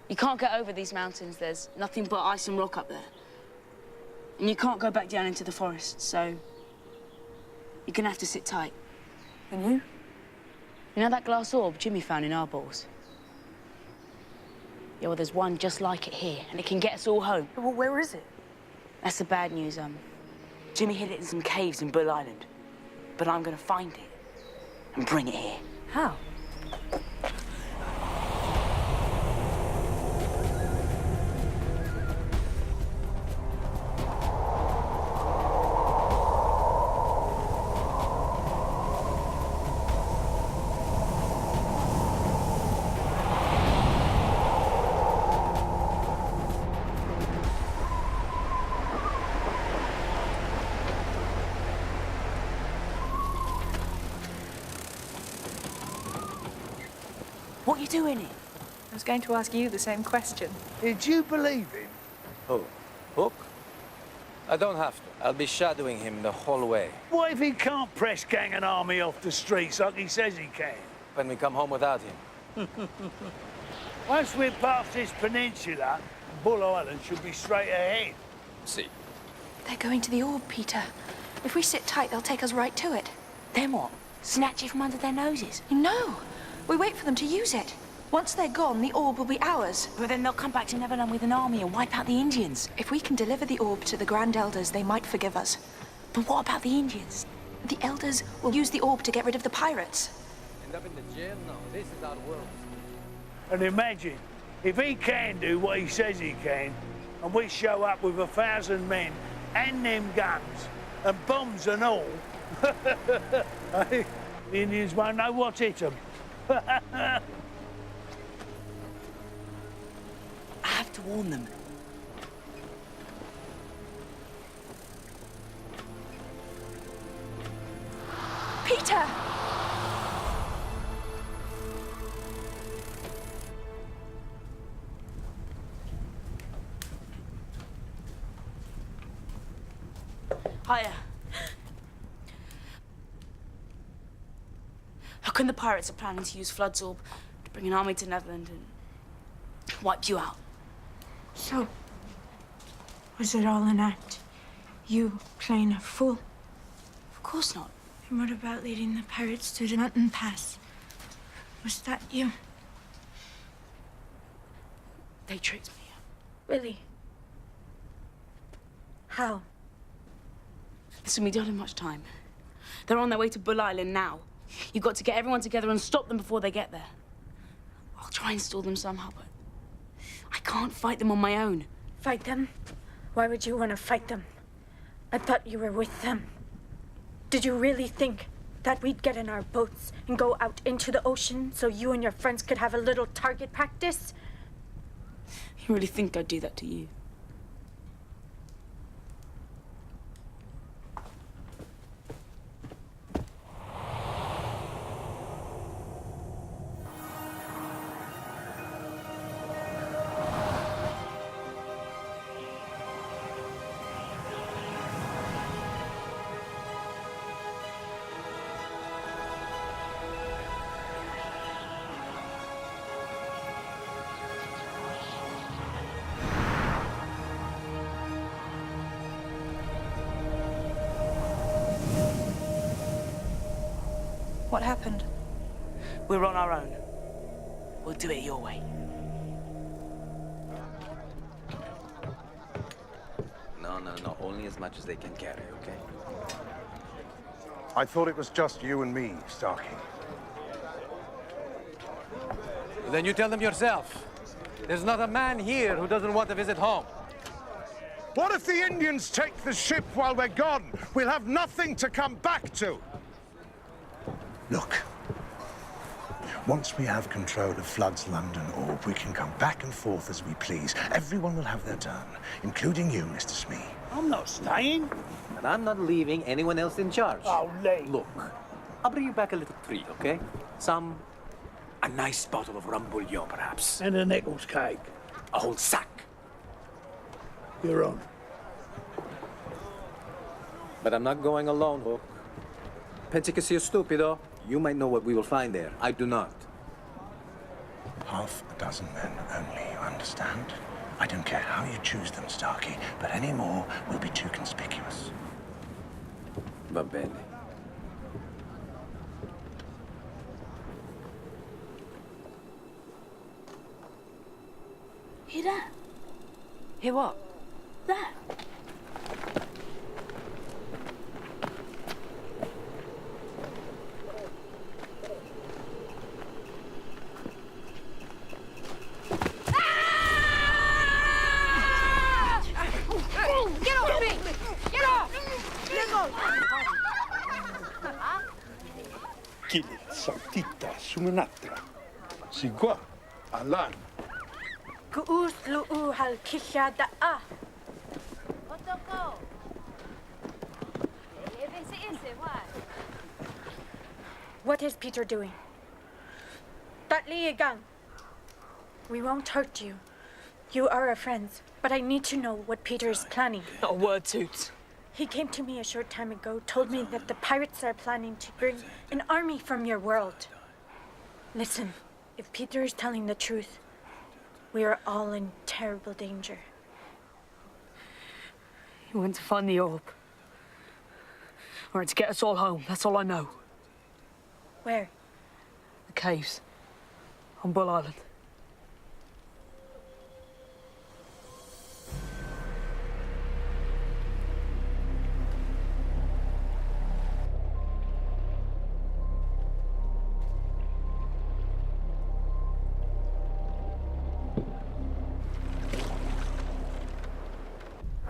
You can't get over these mountains. There's nothing but ice and rock up there. And you can't go back down into the forest, so you're gonna have to sit tight. And you? You know that glass orb Jimmy found in our balls? Yeah, well, there's one just like it here, and it can get us all home. Well, where is it? That's the bad news. Jimmy hid it in some caves in Bull Island. But I'm gonna find it and bring it here. How? What are you doing here? I was going to ask you the same question. Did you believe him? Who? Hook? I don't have to. I'll be shadowing him the whole way. What if he can't press gang an army off the streets like he says he can? When we come home without him. Once we're past this peninsula, Bull Island should be straight ahead. See. They're going to the orb, Peter. If we sit tight, they'll take us right to it. Then what? Snatch it from under their noses? No. We wait for them to use it. Once they're gone, the orb will be ours. But then they'll come back to Neverland with an army and wipe out the Indians. If we can deliver the orb to the Grand Elders, they might forgive us. But what about the Indians? The Elders will use the orb to get rid of the pirates. End up in the jail? No, this is our world. And imagine, if he can do what he says he can, and we show up with 1,000 men and them guns, and bombs and all, the Indians won't know what's hit them. I have to warn them. Peter! Hiya. How come the pirates are planning to use Flood's orb to bring an army to Neverland and wipe you out? So, was it all an act? You playing a fool? Of course not. And what about leading the pirates to the mountain pass? Was that you? They tricked me. Really? How? Listen, we don't have much time. They're on their way to Bull Island now. You've got to get everyone together and stop them before they get there. I'll try and stall them somehow, but I can't fight them on my own. Fight them? Why would you want to fight them? I thought you were with them. Did you really think that we'd get in our boats and go out into the ocean so you and your friends could have a little target practice? You really think I'd do that to you? What happened? We're on our own. We'll do it your way. No. Only as much as they can carry, okay? I thought it was just you and me, Starkey. Then you tell them yourself. There's not a man here who doesn't want to visit home. What if the Indians take the ship while we're gone? We'll have nothing to come back to. Look, once we have control of Flood's London orb, we can come back and forth as we please. Everyone will have their turn, including you, Mr. Smee. I'm not staying. And I'm not leaving anyone else in charge. Oh, Lee. Look, I'll bring you back a little treat, okay? A nice bottle of rum bouillon, perhaps. And a Nichols cake. A whole sack. You're on. But I'm not going alone, Hook. Pensé que sia stupido. You might know what we will find there. I do not. Half a dozen men only, you understand? I don't care how you choose them, Starkey, but any more will be too conspicuous. Va bene. Hear that? Hear what? That. Get off me! Get off! Chi saltita su un'altra. Si qua, all'anno. Kuus lu'u hal kisha da'a. What is Peter doing? Datli gang. We won't hurt you. You are our friends, but I need to know what Peter is planning. Not a word, Toots. He came to me a short time ago, told me that the pirates are planning to bring an army from your world. Listen, if Peter is telling the truth, we are all in terrible danger. He went to find the orb. Or to get us all home, that's all I know. Where? The caves. On Bull Island.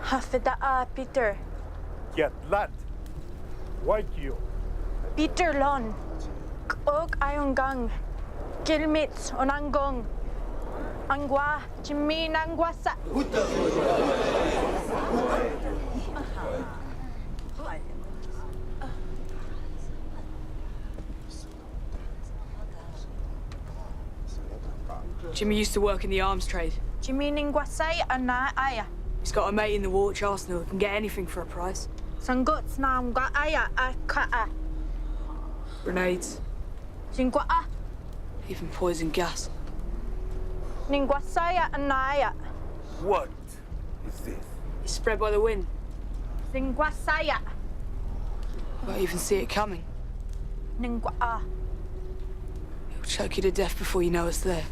Hafida'a Peter. Get lad. White you. Peter Lon. Og ayongang. Gilmits onangong. Angwa jimin angwasa. Jimmy used to work in the arms trade. Jimmy Ningwasaya na aya. He's got a mate in the Woolwich Arsenal who can get anything for a price. Sangots na mga aya ka'a. Grenades. Jingwa'a. Even poison gas. Ningwasaya na aya. What is this? It's spread by the wind. Ningwasaya. Won't even see it coming. Ningwa'a. It'll choke you to death before you know it's there.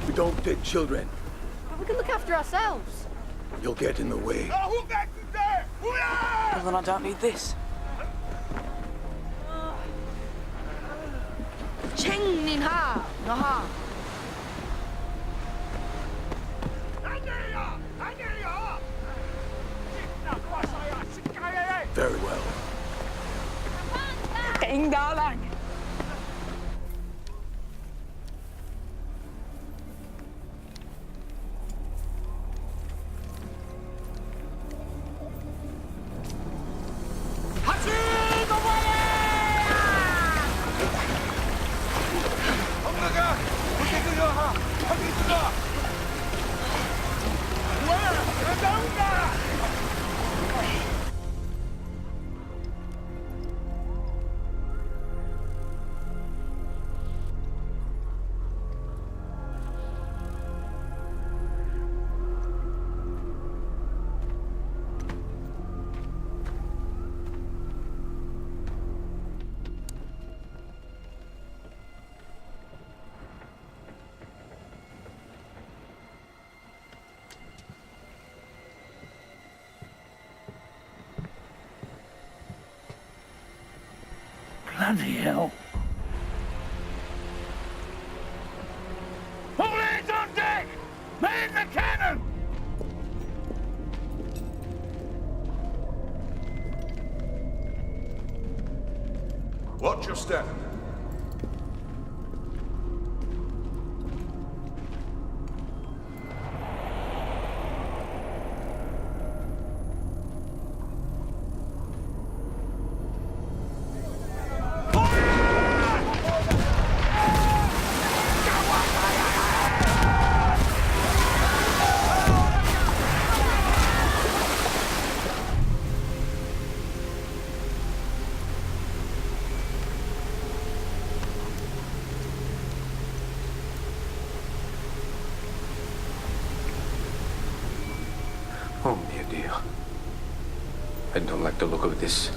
We don't take children. But we can look after ourselves. You'll get in the way. Well, then I don't need this. Cheng Nin Ha, Naha. Very well. King Darling. Bloody hell. All hands on deck! Man the cannon! Watch your step. Oh, mio Dio. I don't like the look of this.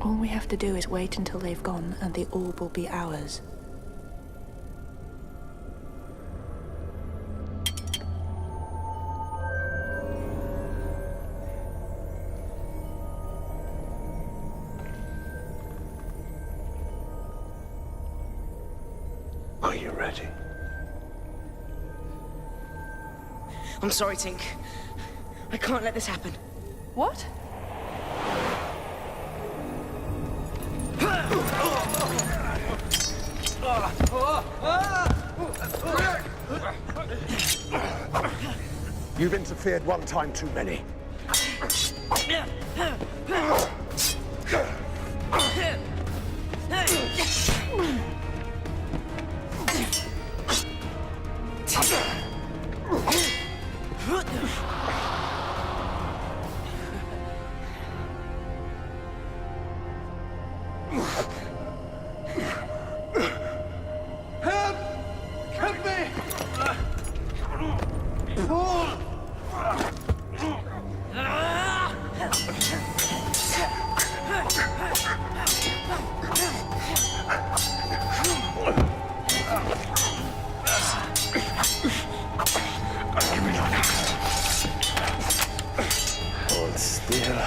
All we have to do is wait until they've gone, and the orb will be ours. ready. I'm sorry, Tink. I can't let this happen. What? You've interfered one time too many. Help me! Hold still.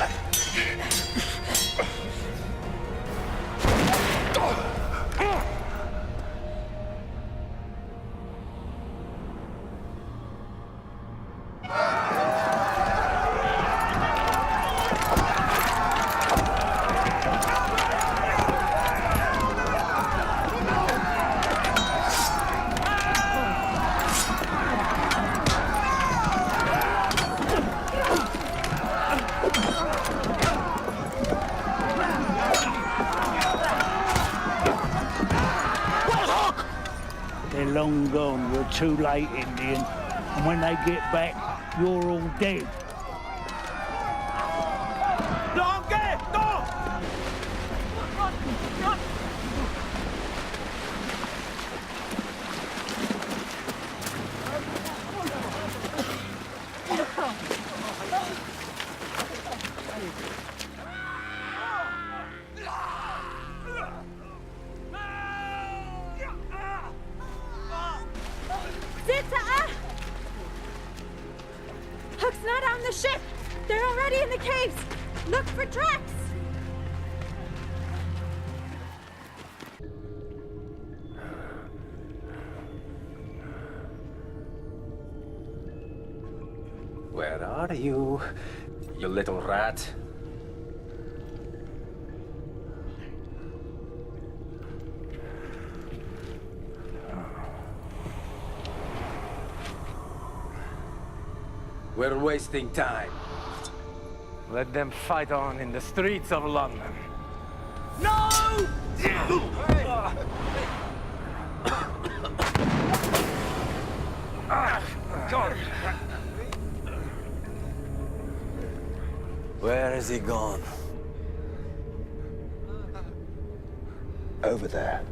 They're long gone. We're too late, Indian. And when they get back, you're all dead. Hook's not on the ship! They're already in the caves! Look for tracks! Where are you, you little rat? We're wasting time. Let them fight on in the streets of London. No! God. Where is he gone? Over there.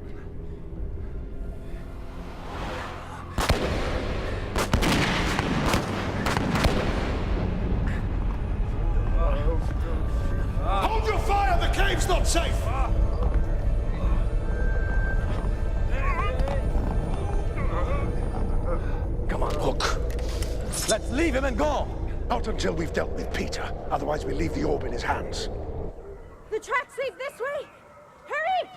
Hold your fire! The cave's not safe! Come on, Hook. Let's leave him and go! Not until we've dealt with Peter. Otherwise, we leave the orb in his hands. The tracks lead this way! Hurry!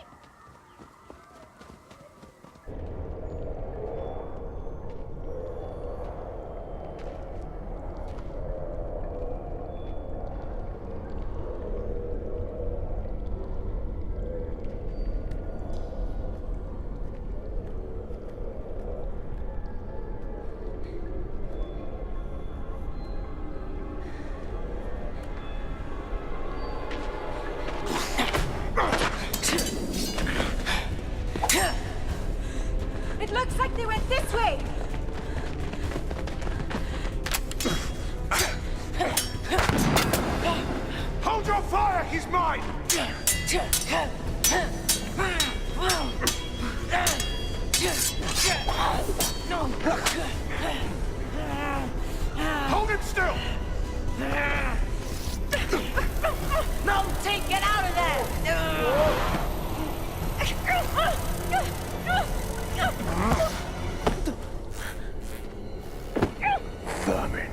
It looks like they went this way! Hold your fire! He's mine! Hold him still! No, Tink, get out of there! Vermin.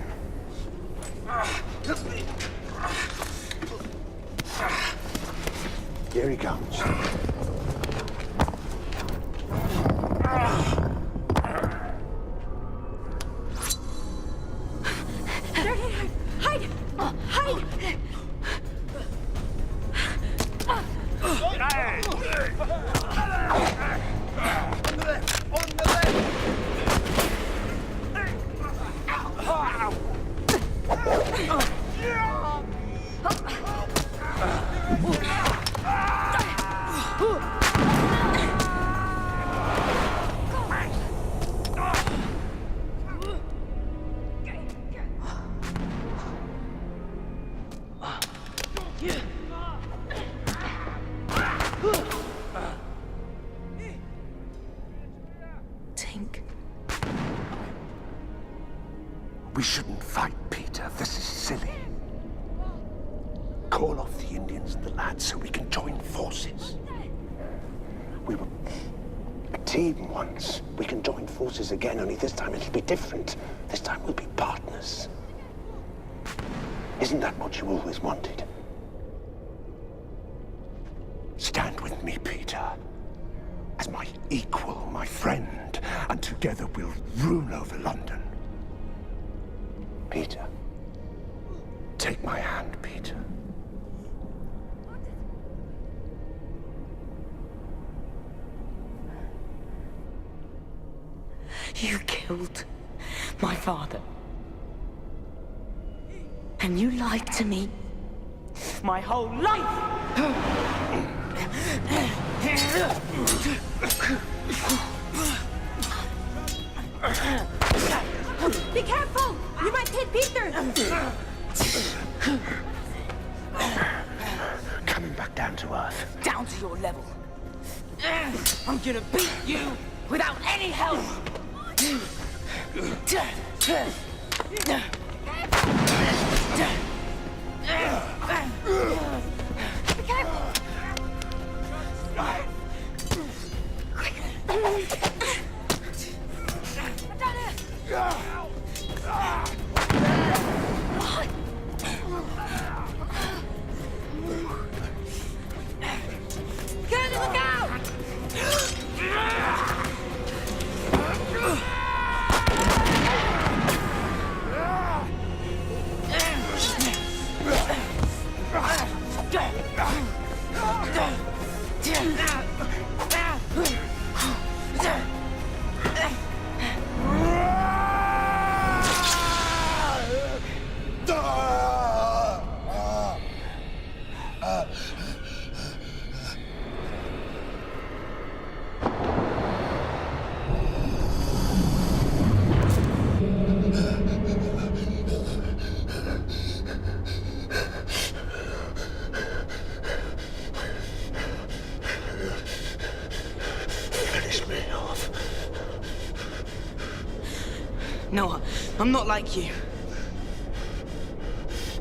Here he comes. Tink. We shouldn't fight, Peter. This is silly. Call off the Indians and the lads so we can join forces. We were a team once. We can join forces again, only this time it'll be different. This time we'll be partners. Isn't that what you always wanted? Stand with me, Peter. As my equal, my friend, and together we'll rule over London. Peter. Take my hand, Peter. You killed my father. And you lied to me my whole life! Be careful! You might hit Peter! Coming back down to earth. Down to your level. I'm gonna beat you without any help! Kennedy, look out! No, I'm not like you.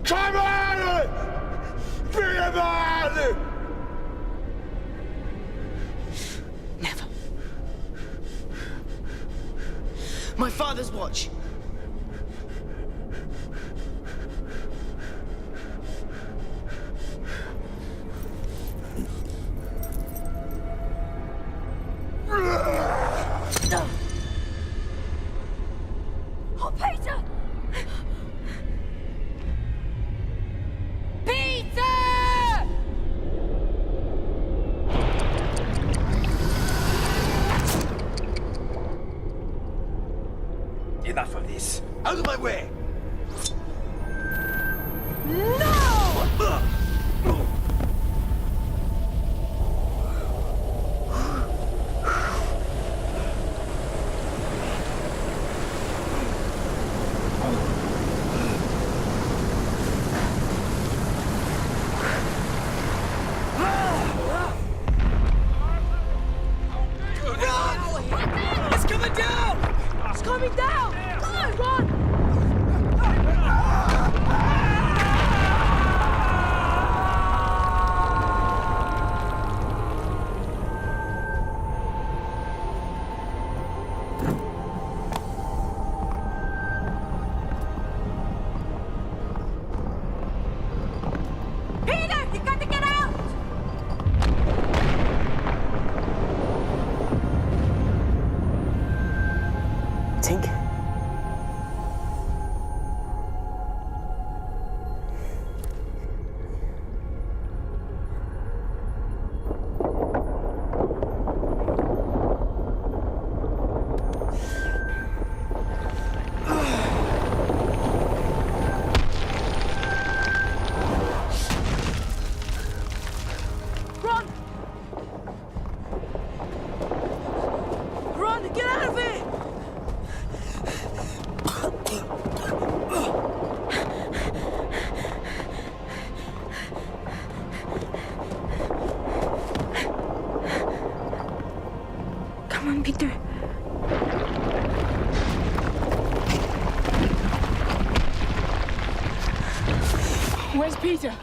Come on! Be a man! Never. My father's watch. Oh, Peter! Peter! Enough of this. Out of my way! No! It's coming down! It's coming down! Go on, run! Peter. Where's Peter?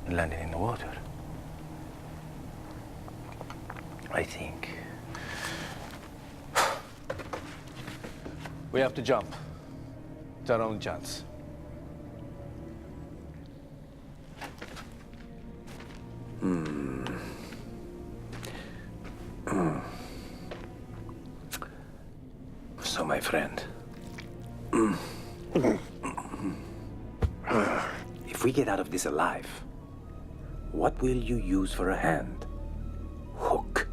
Landing in the water. I think we have to jump. It's our own chance. So, my friend, if we get out of this alive, what will you use for a hand? Hook.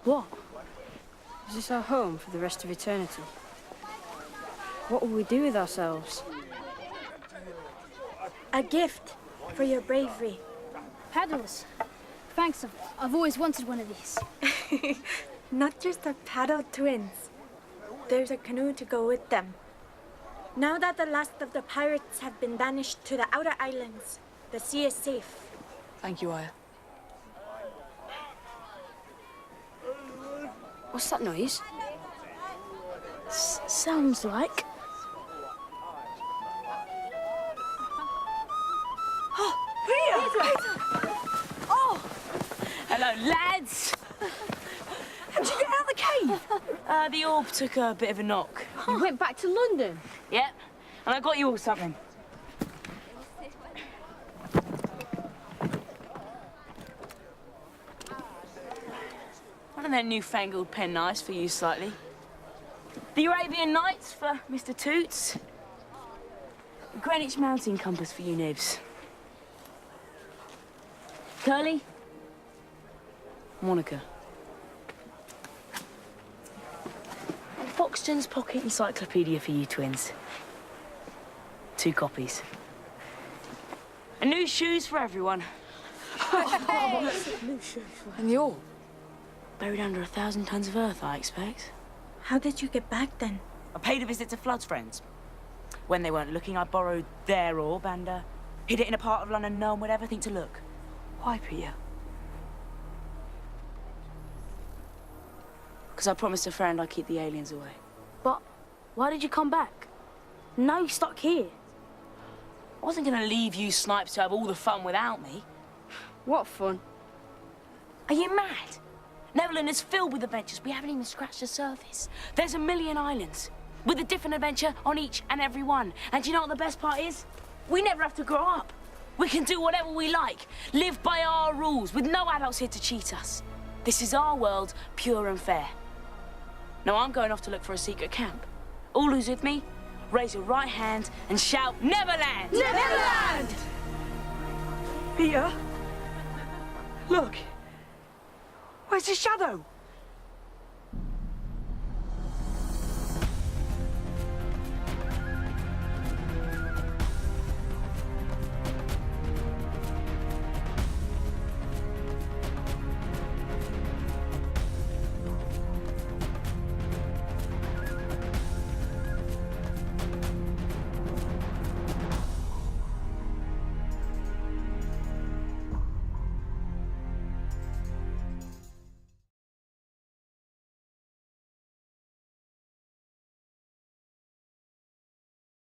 What? Is this our home for the rest of eternity? What will we do with ourselves? A gift for your bravery. Paddles. Thanks, I've always wanted one of these. Not just the paddle twins. There's a canoe to go with them. Now that the last of the pirates have been banished to the outer islands, the sea is safe. Thank you, Aya. What's that noise? Sounds like... Oh! Hello, lads! How'd you get out of the cave? The orb took a bit of a knock. You went back to London? Yep, and I got you all something. One of them newfangled penknives for you slightly. The Arabian Nights for Mr. Toots. The Greenwich Mountain Compass for you nibs. Curly. Monica. And Foxton's Pocket Encyclopedia for you twins. 2 copies. And new shoes for everyone. And the orb? Buried under 1,000 tons of earth, I expect. How did you get back then? I paid a visit to Flood's friends. When they weren't looking, I borrowed their orb and hid it in a part of London no one would ever think to look. Why, Peter? Because I promised a friend I'd keep the aliens away. But why did you come back? Now you're stuck here. I wasn't going to leave you snipes to have all the fun without me. What fun? Are you mad? Neverland is filled with adventures. We haven't even scratched the surface. There's 1 million islands, with a different adventure on each and every one. And do you know what the best part is? We never have to grow up. We can do whatever we like, live by our rules, with no adults here to cheat us. This is our world, pure and fair. Now I'm going off to look for a secret camp. All who's with me, raise your right hand and shout, Neverland! Neverland! Peter, look. Where's the shadow?